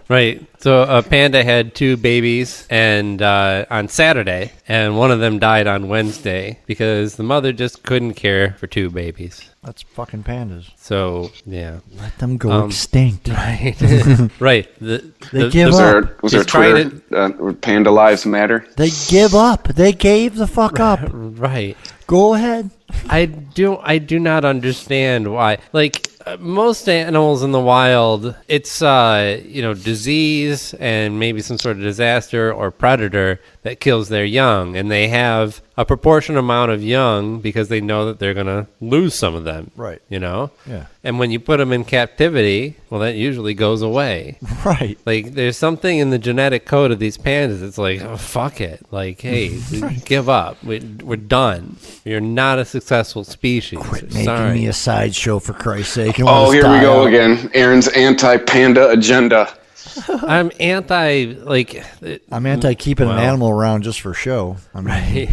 Right. So a panda had two babies and on Saturday, and one of them died on Wednesday because the mother just couldn't care for two babies. That's fucking pandas. So, yeah. Let them go extinct. Right. Right. They give up. Was there Twitter? Panda Lives Matter? They give up. They gave the fuck up. Right. Go ahead. I do not understand why. Like most animals in the wild, it's disease and maybe some sort of disaster or predator that kills their young, and they have a proportionate amount of young because they know that they're going to lose some of them. Right. Yeah. And when you put them in captivity, well, that usually goes away. Right. Like, there's something in the genetic code of these pandas. It's like, oh, fuck it. Like, hey, give up. We're done. You're not a successal species. Quit making Sorry. me a sideshow, for Christ's sake. Oh, here we go again. Aaron's anti-panda agenda. I'm anti keeping an animal around just for show. Right.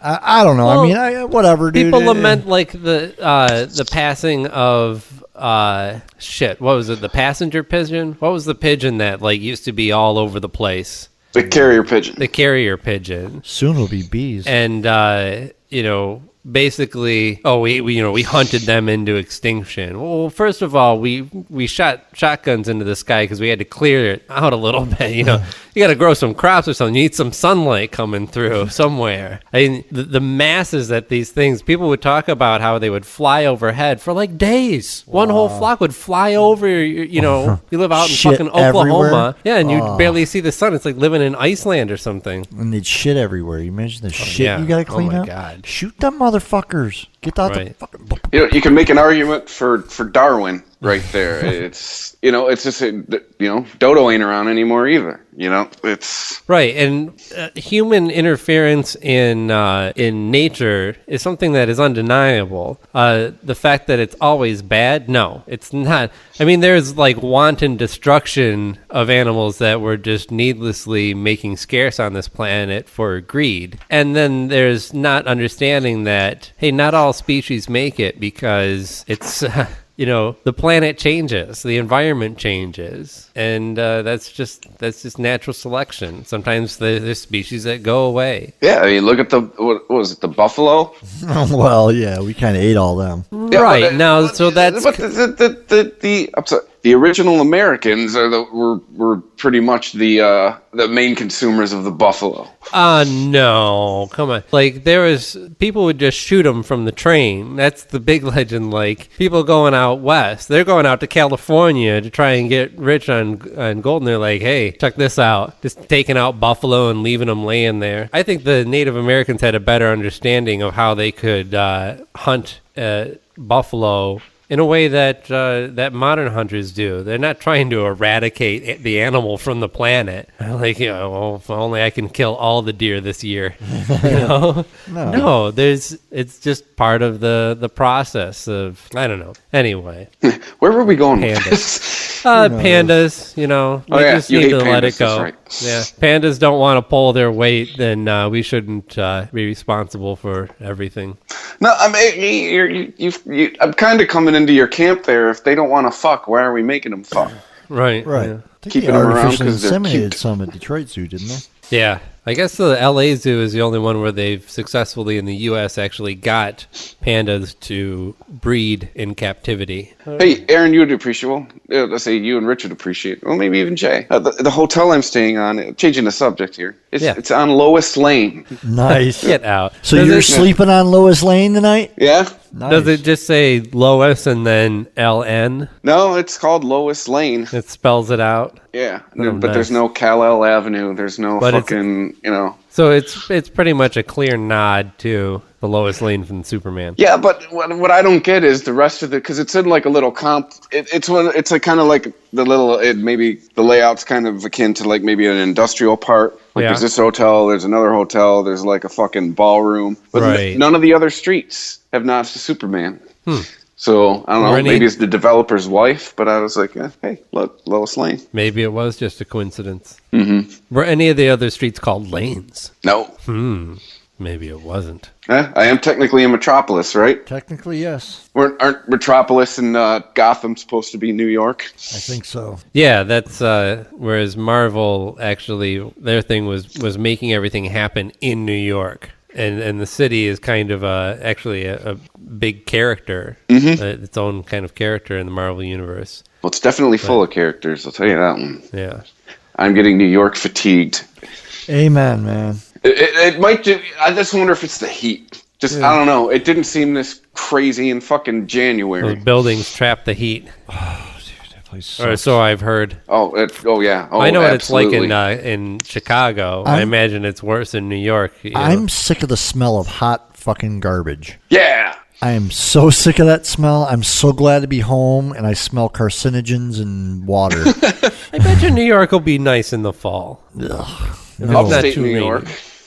I don't know. Well, I mean, whatever, dude. People lament like the passing of shit. What was it? The passenger pigeon? What was the pigeon that like used to be all over the place? The carrier pigeon. The carrier pigeon. Soon will be bees. And basically, we hunted them into extinction. Well, first of all, we shot shotguns into the sky because we had to clear it out a little bit. You got to grow some crops or something. You need some sunlight coming through somewhere. I mean, the masses that these things, people would talk about how they would fly overhead for like days. Wow. One whole flock would fly over. You live out in fucking Oklahoma, and you barely see the sun. It's like living in Iceland or something. And they'd shit everywhere. You imagine the shit you got to clean up? Oh my God! Shoot them motherfuckers. Get out the fucking... You can make an argument for Darwin right there. It's just Dodo ain't around anymore either. It's right. And human interference in nature is something that is undeniable. The fact that it's always bad, no, it's not. I mean, there's like wanton destruction of animals that we're just needlessly making scarce on this planet for greed. And then there's not understanding that, hey, not all species make it because it's... the planet changes, the environment changes, and that's just natural selection. Sometimes there's species that go away. Yeah, I mean, look at what was it, the buffalo? Well, yeah, we kind of ate all them. Yeah, right now, so that's. But the original Americans were pretty much the main consumers of the buffalo. No, come on. Like people would just shoot them from the train. That's the big legend. Like people going out west, they're going out to California to try and get rich on gold. And they're like, hey, check this out. Just taking out buffalo and leaving them laying there. I think the Native Americans had a better understanding of how they could hunt buffalo in a way that modern hunters do. They're not trying to eradicate the animal from the planet. Like, if only I can kill all the deer this year. No, it's just part of the process of, I don't know. Anyway. Where were we going? Pandas. Pandas, we just need to let it go. Right. Yeah, pandas don't want to pull their weight, then we shouldn't be responsible for everything. No, I mean, I'm kind of coming into your camp there. If they don't want to fuck, why are we making them fuck? Right. Yeah. Keeping them around because they're cute. Some at Detroit Zoo, didn't they? Yeah. I guess the LA Zoo is the only one where they've successfully in the U.S. actually got pandas to breed in captivity. Hey, Aaron, you would appreciate, let's say you and Richard appreciate, well, maybe even Jay. The hotel I'm staying on, changing the subject here, it's on Lois Lane. Nice. Get out. So you're sleeping on Lois Lane tonight? Yeah. Nice. Does it just say Lois and then LN? No, it's called Lois Lane. It spells it out? Yeah, but there's no Kal-El Avenue. There's no fucking, So it's pretty much a clear nod to the Lois Lane from Superman. Yeah, but what I don't get is the rest of it, because it's in like a little comp. It's like kind of like maybe the layout's kind of akin to like maybe an industrial part. Like there's this hotel, there's another hotel, there's like a fucking ballroom. But none of the other streets have nods to Superman. So, I don't know, maybe it's the developer's wife, but I was like, hey, look, Lois Lane. Maybe it was just a coincidence. Mm-hmm. Were any of the other streets called lanes? No. Maybe it wasn't. I am technically in Metropolis, right? Technically, yes. Aren't Metropolis and Gotham supposed to be New York? I think so. Yeah, that's whereas Marvel, actually, their thing was making everything happen in New York. And the city is kind of actually a big character, its own kind of character in the Marvel universe. Well, it's definitely full of characters, I'll tell you that one. Yeah. I'm getting New York fatigued. Amen, man. It might I just wonder if it's the heat. I don't know. It didn't seem this crazy in fucking January. Those buildings trap the heat. Or so I've heard. Yeah. I know what it's like in Chicago. I imagine it's worse in New York. I'm sick of the smell of hot fucking garbage. Yeah. I am so sick of that smell. I'm so glad to be home, and I smell carcinogens and water. I bet you New York will be nice in the fall. Ugh. No. Upstate New York.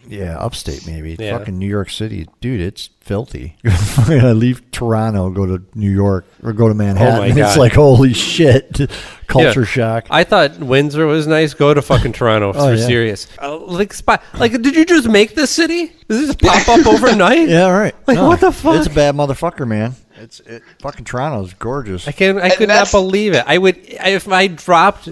Yeah, upstate maybe. Yeah. Fucking New York City. Dude, it's filthy. I leave Toronto, go to New York, or go to Manhattan. Oh my God. It's like, holy shit. Culture shock. I thought Windsor was nice. Go to fucking Toronto for serious. Did you just make this city? Does this pop up overnight? Yeah, right. What the fuck? It's a bad motherfucker, man. Fucking Toronto's gorgeous. I could not believe it. I would if I dropped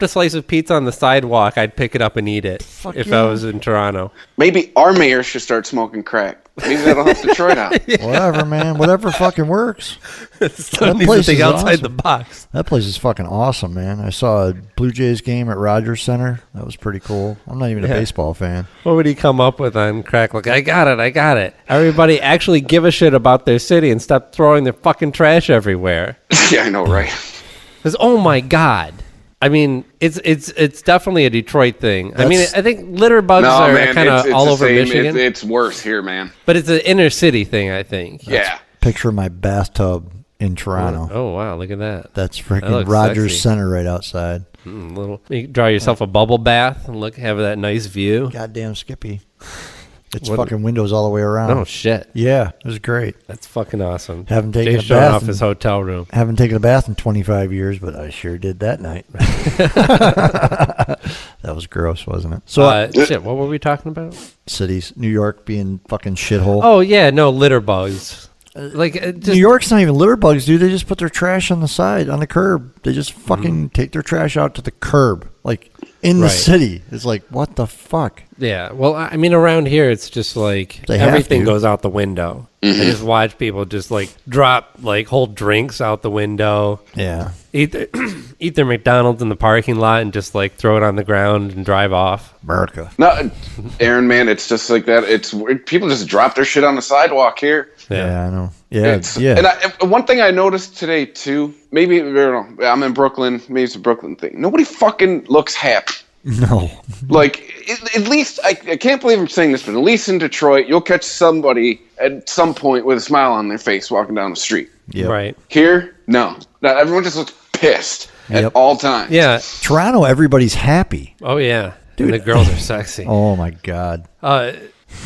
a slice of pizza on the sidewalk, I'd pick it up and eat it. I was in Toronto. Maybe our mayor should start smoking crack. Maybe that'll help Detroit out. Whatever, man. Whatever fucking works. That place is outside the box. That place is fucking awesome, man. I saw a Blue Jays game at Rogers Center. That was pretty cool. I'm not even a baseball fan. What would he come up with on crack? Like, I got it. Everybody actually give a shit about their city and stop throwing their fucking trash everywhere. Yeah, I know, right? Because, oh my God. I mean, it's definitely a Detroit thing. I think litter bugs are kind of all over Michigan. It's worse here, man. But it's an inner city thing, I think. Yeah. Picture my bathtub in Toronto. Oh wow, look at that. That's freaking Rogers sexy. Center right outside. You draw yourself a bubble bath and have that nice view. Goddamn Skippy. It's fucking windows all the way around. Oh shit. Yeah, it was great. That's fucking awesome. Haven't taken Jay's a showing bath off his hotel room. Haven't taken a bath in 25 years, but I sure did that night. That was gross, wasn't it? So shit, what were we talking about? Cities, New York being fucking shithole. Oh yeah, no litter bugs. New York's not even litter bugs, dude. They just put their trash on the side, on the curb. They just fucking take their trash out to the curb, like in the city. It's like, what the fuck? Yeah. Well, I mean, around here, it's just like everything goes out the window. I just watch people just like drop like whole drinks out the window. Yeah. Eat their McDonald's in the parking lot and just like throw it on the ground and drive off. America. No, Aaron, man, it's just like that. It's people just drop their shit on the sidewalk here. Yeah, I know. Yeah. And one thing I noticed today too, maybe I don't know, I'm in Brooklyn. Maybe it's a Brooklyn thing. Nobody fucking looks happy. No. Like at least I can't believe I'm saying this, but at least in Detroit, you'll catch somebody at some point with a smile on their face walking down the street. Yep. Right. Here, no. Everyone just looks pissed at all times. Yeah. Toronto, everybody's happy. Oh yeah. Dude. And the girls are sexy. Oh my God.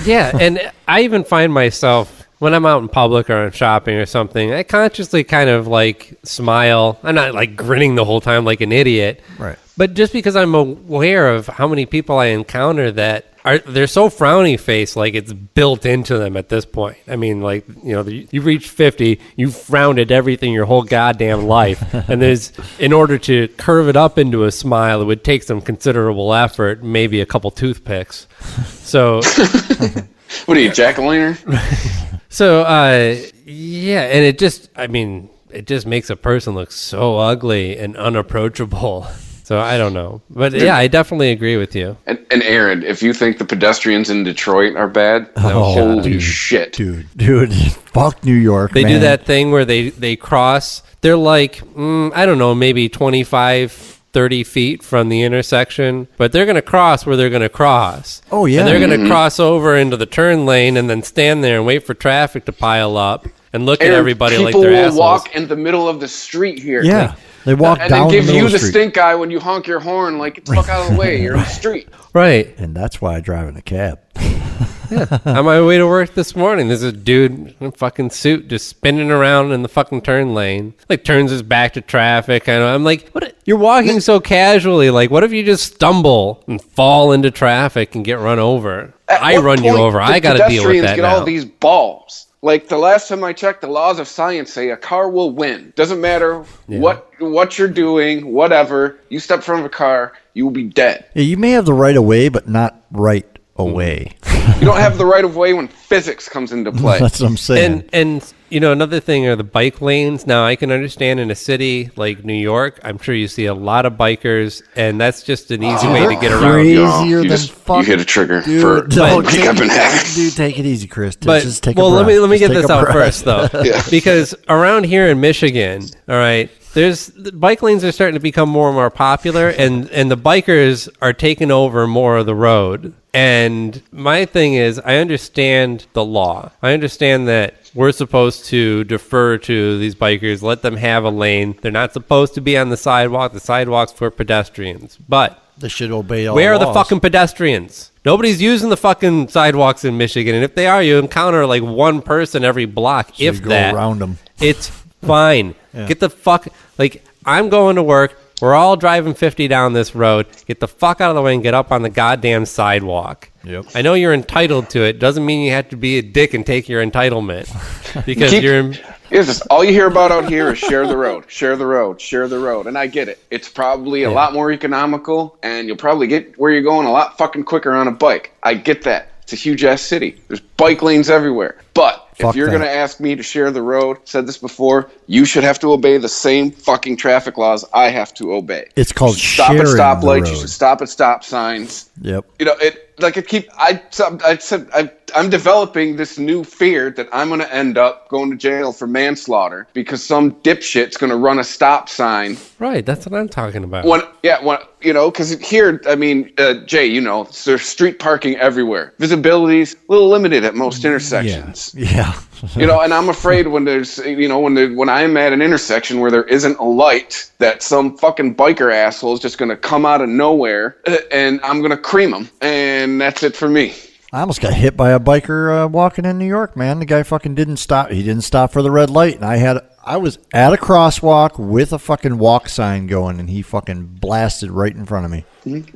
Yeah, and I even find myself when I'm out in public or I'm shopping or something, I consciously kind of like smile. I'm not like grinning the whole time like an idiot. Right. But just because I'm aware of how many people I encounter they're so frowny face, like it's built into them at this point. I mean, like, you know, you reach 50, you've frowned at everything your whole goddamn life. And in order to curve it up into a smile, it would take some considerable effort, maybe a couple toothpicks. So... What are you, jack-o'-lantern? So, yeah, and it just makes a person look so ugly and unapproachable. So I don't know. But yeah, I definitely agree with you. And Aaron, if you think the pedestrians in Detroit are bad, holy shit. Dude, fuck New York, They do that thing where they cross. They're like, I don't know, maybe 25... 30 feet from the intersection, but they're going to cross where they're going to cross. Oh, yeah. And they're going to cross over into the turn lane and then stand there and wait for traffic to pile up and look at everybody like they're assholes. People will walk in the middle of the street here. Yeah. They walk down and then give the you the street. stink eye when you honk your horn, like, get the fuck out of the way. You're in the street. Right. And that's why I drive in a cab. Yeah. On my way to work this morning, there's a dude in a fucking suit just spinning around in the fucking turn lane. Like, turns his back to traffic. I'm like, what? You're walking so casually. Like, what if you just stumble and fall into traffic and get run over? I run you over. I got to deal with that get now. All these balls. Like, the last time I checked, the laws of science say a car will win. Doesn't matter what you're doing, whatever. You step in front of a car, you will be dead. Yeah, you may have the right of way, but not right away. You don't have the right of way when physics comes into play. That's what I'm saying. And you know, another thing are the bike lanes. Now, I can understand in a city like New York, I'm sure you see a lot of bikers, and that's just an easy way to get around. Crazier than fuck. You hit a trigger dude, Dude, take it easy, Chris. But, just take a breath. Let me just get this out first, though. Yeah. Because around here in Michigan, all right, the bike lanes are starting to become more and more popular, and the bikers are taking over more of the road. And my thing is, I understand the law. I understand that we're supposed to defer to these bikers, let them have a lane. They're not supposed to be on the sidewalk. The sidewalk's for pedestrians. But They should obey all Where are laws. the fucking pedestrians? Nobody's using the fucking sidewalks in Michigan, and if they are, you encounter like one person every block. So if you go that, around them. It's fine. Yeah. Get the fuck. Like, I'm going to work. We're all driving 50 down this road. Get the fuck out of the way and get up on the goddamn sidewalk. Yep. I know you're entitled to it. Doesn't mean you have to be a dick and take your entitlement. Because you're... It's just, all you hear about out here is share the road, share the road, share the road. And I get it. It's probably a lot more economical, and you'll probably get where you're going a lot fucking quicker on a bike. I get that. It's a huge-ass city. There's bike lanes everywhere. But if you're going to ask me to share the road, said this before, you should have to obey the same fucking traffic laws I have to obey. It's called sharing the road. Stop at stoplights. You should stop at stop signs. Yep. You know, I'm developing this new fear that I'm going to end up going to jail for manslaughter because some dipshit's going to run a stop sign. Right, that's what I'm talking about. Because here, I mean, Jay, you know, there's street parking everywhere. Visibility's a little limited at most intersections. Yeah. You know, and I'm afraid when there's, you know, when I'm at an intersection where there isn't a light, that some fucking biker asshole is just going to come out of nowhere and I'm going to cream him. And that's it for me. I almost got hit by a biker walking in New York, man. The guy fucking didn't stop. He didn't stop for the red light. And I was at a crosswalk with a fucking walk sign going, and he fucking blasted right in front of me.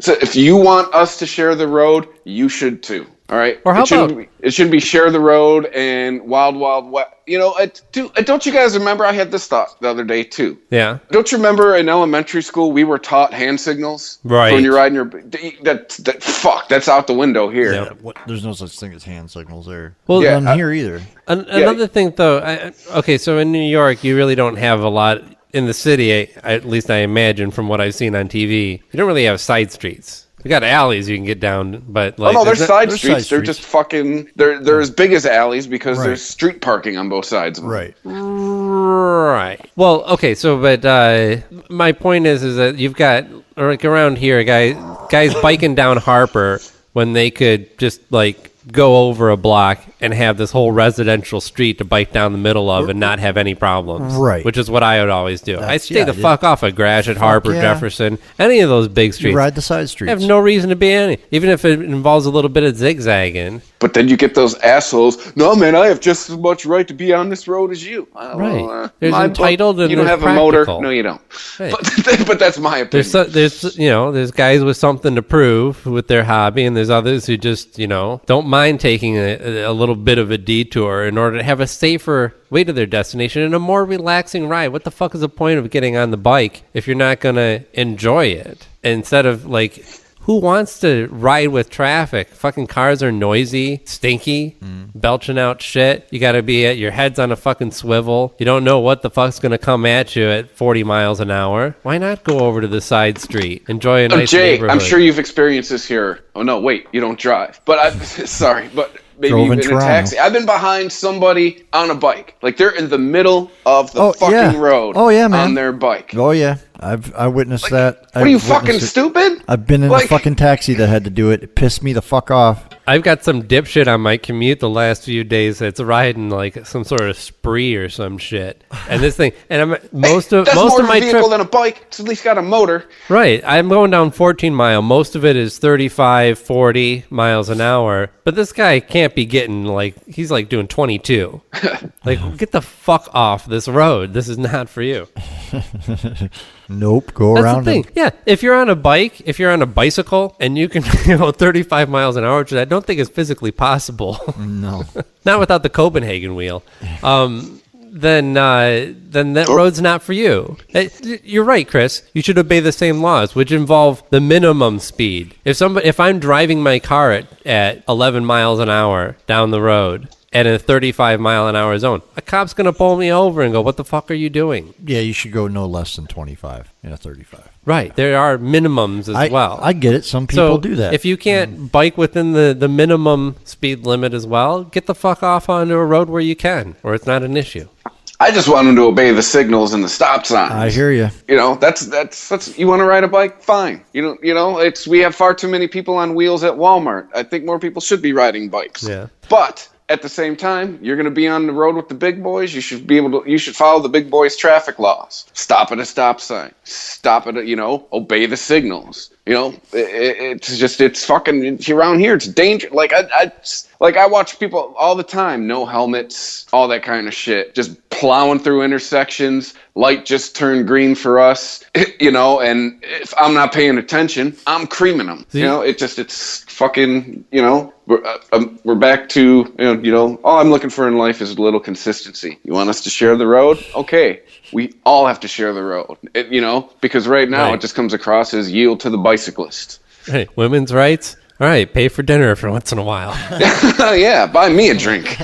So if you want us to share the road, you should too. All right. Or it should be share the road and Wild Wild West. You know, don't you guys remember? I had this thought the other day too. Yeah. Don't you remember in elementary school we were taught hand signals? Right. When you're riding your that's out the window here. Yeah, there's no such thing as hand signals there. Well, none here either. Another thing though. So in New York, you really don't have a lot. In the city, at least I imagine from what I've seen on TV, you don't really have side streets. You got alleys you can get down, but like... Oh, no, there's side streets. They're just fucking... They're as big as alleys because there's street parking on both sides of them. Right. Right. Well, okay, so, but my point is that you've got, like, around here, guys biking down Harper when they could just, like, go over a block and have this whole residential street to bike down the middle of and not have any problems. Right. Which is what I would always do. I stay the fuck off of Gratiot, Harper, Jefferson, any of those big streets. You ride the side streets. I have no reason to be any, even if it involves a little bit of zigzagging. But then you get those assholes. No, man, I have just as much right to be on this road as you. Right. There's entitled and you don't have practical. A motor. No, you don't. Right. But that's my opinion. There's guys with something to prove with their hobby, and there's others who just, don't mind taking a little bit of a detour in order to have a safer way to their destination and a more relaxing ride. What the fuck is the point of getting on the bike if you're not going to enjoy it? Instead of, like, who wants to ride with traffic? Fucking cars are noisy, stinky, belching out shit. You got to be your head's on a fucking swivel. You don't know what the fuck's going to come at you at 40 miles an hour. Why not go over to the side street? Enjoy a nice neighborhood. I'm sure you've experienced this here. Oh, no, wait, you don't drive. But sorry, but maybe even in a taxi. I've been behind somebody on a bike. Like, they're in the middle of the fucking road on their bike. Oh, yeah. I witnessed that. What are you, fucking stupid? I've been in a fucking taxi that had to do it. It pissed me the fuck off. I've got some dipshit on my commute the last few days that's riding like some sort of spree or some shit. And this thing, and that's more of a vehicle than a bike. It's at least got a motor. Right. I'm going down 14 mile. Most of it is 35, 40 miles an hour. But this guy can't be getting he's like doing 22. Like, get the fuck off this road. This is not for you. Nope, go around. That's the thing. Yeah, if you're on a bike, if you're on a bicycle, and you can go 35 miles an hour, which I don't think is physically possible. No. Not without the Copenhagen wheel. Then that road's not for you. You're right, Chris. You should obey the same laws, which involve the minimum speed. If I'm driving my car at 11 miles an hour down the road, at a 35 mile an hour zone, a cop's going to pull me over and go, what the fuck are you doing? Yeah, you should go no less than 25 in a 35. Right. There are minimums as well. I get it. Some people do that. If you can't bike within the minimum speed limit as well, get the fuck off onto a road where you can, or it's not an issue. I just want them to obey the signals and the stop signs. I hear you. That's you want to ride a bike? Fine. We have far too many people on wheels at Walmart. I think more people should be riding bikes. Yeah. But at the same time, you're going to be on the road with the big boys. You should follow the big boys' traffic laws. Stop at a stop sign. Stop at obey the signals. It's fucking around here. It's dangerous. I watch people all the time, no helmets, all that kind of shit, just plowing through intersections. Light just turned green for us, and if I'm not paying attention, I'm creaming them. See? It's fucking, we're back to, all I'm looking for in life is a little consistency. You want us to share the road? Okay. We all have to share the road, because right now it just comes across as yield to the bicyclist. Hey, women's rights? All right, pay for dinner for once in a while. Yeah, buy me a drink.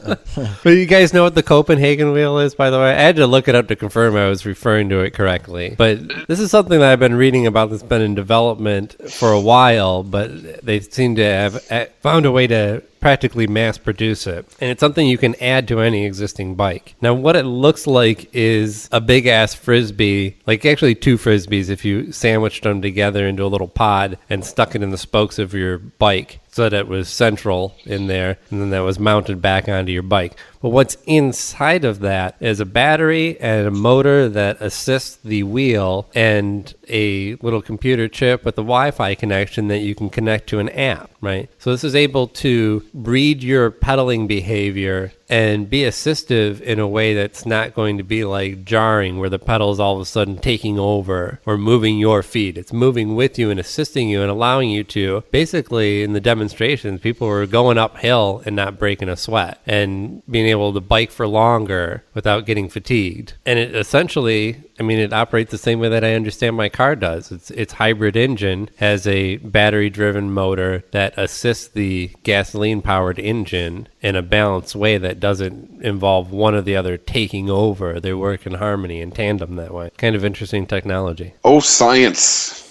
But you guys know what the Copenhagen wheel is, by the way? I had to look it up to confirm I was referring to it correctly. But this is something that I've been reading about that's been in development for a while, but they seem to have found a way to practically mass produce it. And it's something you can add to any existing bike. Now, what it looks like is a big-ass Frisbee, like actually two Frisbees if you sandwiched them together into a little pod and stuck it in the spokes of your bike so that it was central in there, and then that was mounted back onto your bike. But what's inside of that is a battery and a motor that assists the wheel and a little computer chip with a Wi-Fi connection that you can connect to an app, right? So this is able to read your pedaling behavior and be assistive in a way that's not going to be like jarring, where the pedal is all of a sudden taking over or moving your feet. It's moving with you and assisting you and allowing you to, basically in the demonstrations, people were going uphill and not breaking a sweat and being able to bike for longer without getting fatigued. And it essentially, it operates the same way that I understand my car does. Its hybrid engine has a battery-driven motor that assists the gasoline-powered engine in a balanced way that doesn't involve one or the other taking over. They work in harmony and tandem that way. Kind of interesting technology. Oh, science.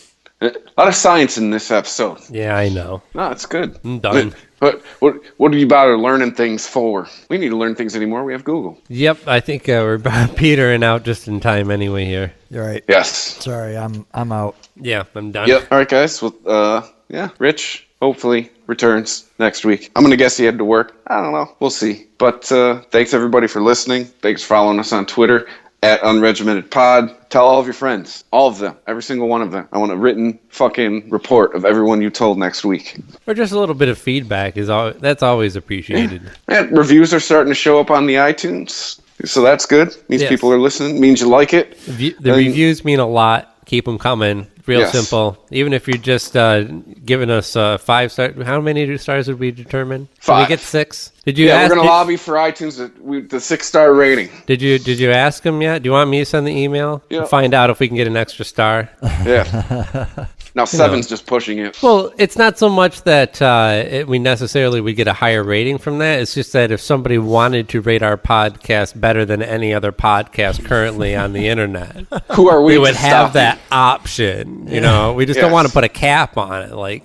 A lot of science in this episode. Yeah, I know. No, it's good. I'm done. But what are you bother learning things for? We need to learn things anymore. We have Google. Yep, I think we're petering out just in time anyway here. You're right. Yes. Sorry, I'm out. Yeah, I'm done. Yep. All right, guys. Well, Rich hopefully returns next week. I'm going to guess he had to work. I don't know. We'll see. But thanks, everybody, for listening. Thanks for following us on Twitter at Unregimented Pod. Tell all of your friends. All of them. Every single one of them. I want a written fucking report of everyone you told next week. Or just a little bit of feedback. That's always appreciated. Yeah. Reviews are starting to show up on the iTunes. So that's good. Means people are listening. Means you like it. The reviews mean a lot. Keep them coming. Real simple. Even if you're just giving us 5 stars. How many stars did we determine? 5. Did we get 6? Did you ask? We're going to lobby for iTunes the 6-star rating. Did you ask them yet? Do you want me to send the email? Yeah. Find out if we can get an extra star. Yeah. Now 7's just pushing it. Well, it's not so much that we necessarily would get a higher rating from that. It's just that if somebody wanted to rate our podcast better than any other podcast currently on the internet, who are we? We would have that option. We just don't want to put a cap on it.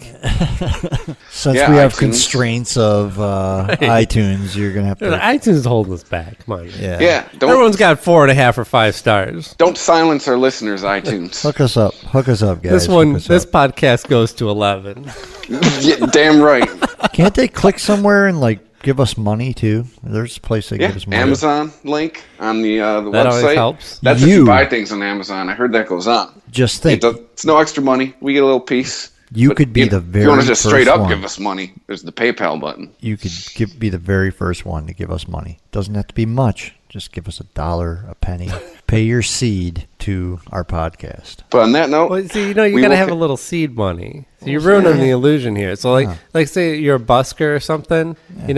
Since we have constraints of iTunes, you're gonna have to. iTunes is holding us back. Come on. Yeah. Everyone's got 4.5 or 5 stars. Don't silence our listeners, iTunes. Hook us up, guys. This podcast goes to 11. Yeah, damn right. Can't they click somewhere and give us money too? There's a place they give us money. Amazon link on the website. That always helps. That's if you buy things on Amazon. I heard that goes on. Just think. It's no extra money. We get a little piece. You could be the very first one. If you want to just straight up give us money, there's the PayPal button. You could be the very first one to give us money. Doesn't have to be much. Just give us $1, a penny. Pay your seed to our podcast. But on that note, well, see, you got to have a little seed money. So you're ruining the illusion here. So like say you're a busker or something, you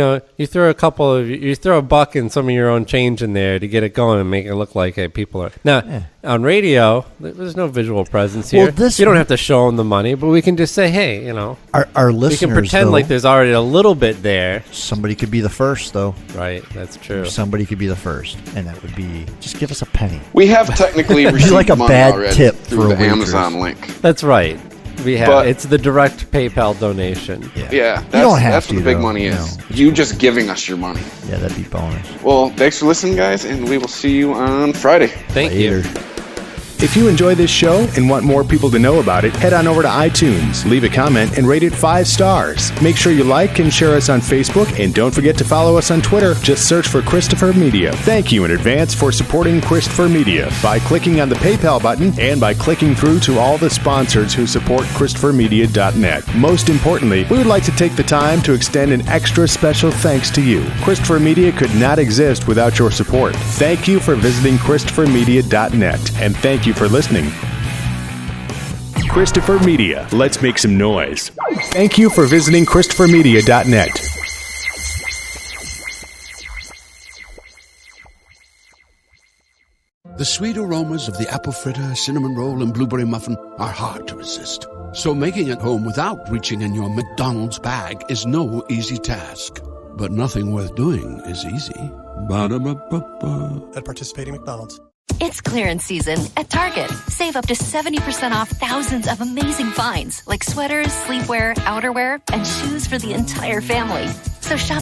throw a $1 and some of your own change in there to get it going and make it look like people are. Now, on radio, there's no visual presence here. You don't have to show them the money, but we can just say, hey, our listeners, we can pretend like there's already a little bit there. Somebody could be the first, though. Right, that's true. Somebody could be the first, and that would be just give us a penny. We have technically received like a money bad already tip through the Amazon link. That's right. We have. It's the direct PayPal donation. Yeah, that's what the big money is. You just giving us your money. Yeah, that'd be bonus. Well, thanks for listening, guys, and we will see you on Friday. Thank you. If you enjoy this show and want more people to know about it, head on over to iTunes, leave a comment, and rate it 5 stars. Make sure you like and share us on Facebook, and don't forget to follow us on Twitter. Just search for Christopher Media. Thank you in advance for supporting Christopher Media by clicking on the PayPal button and by clicking through to all the sponsors who support ChristopherMedia.net. Most importantly, we would like to take the time to extend an extra special thanks to you. Christopher Media could not exist without your support. Thank you for visiting ChristopherMedia.net, and thank you for listening. Christopher Media. Let's make some noise. Thank you for visiting ChristopherMedia.net. The sweet aromas of the apple fritter, cinnamon roll, and blueberry muffin are hard to resist. So making it home without reaching in your McDonald's bag is no easy task. But nothing worth doing is easy. Ba-da-ba-ba-ba. At participating McDonald's. It's clearance season at Target. Save up to 70% off thousands of amazing finds like sweaters, sleepwear, outerwear, and shoes for the entire family. So shop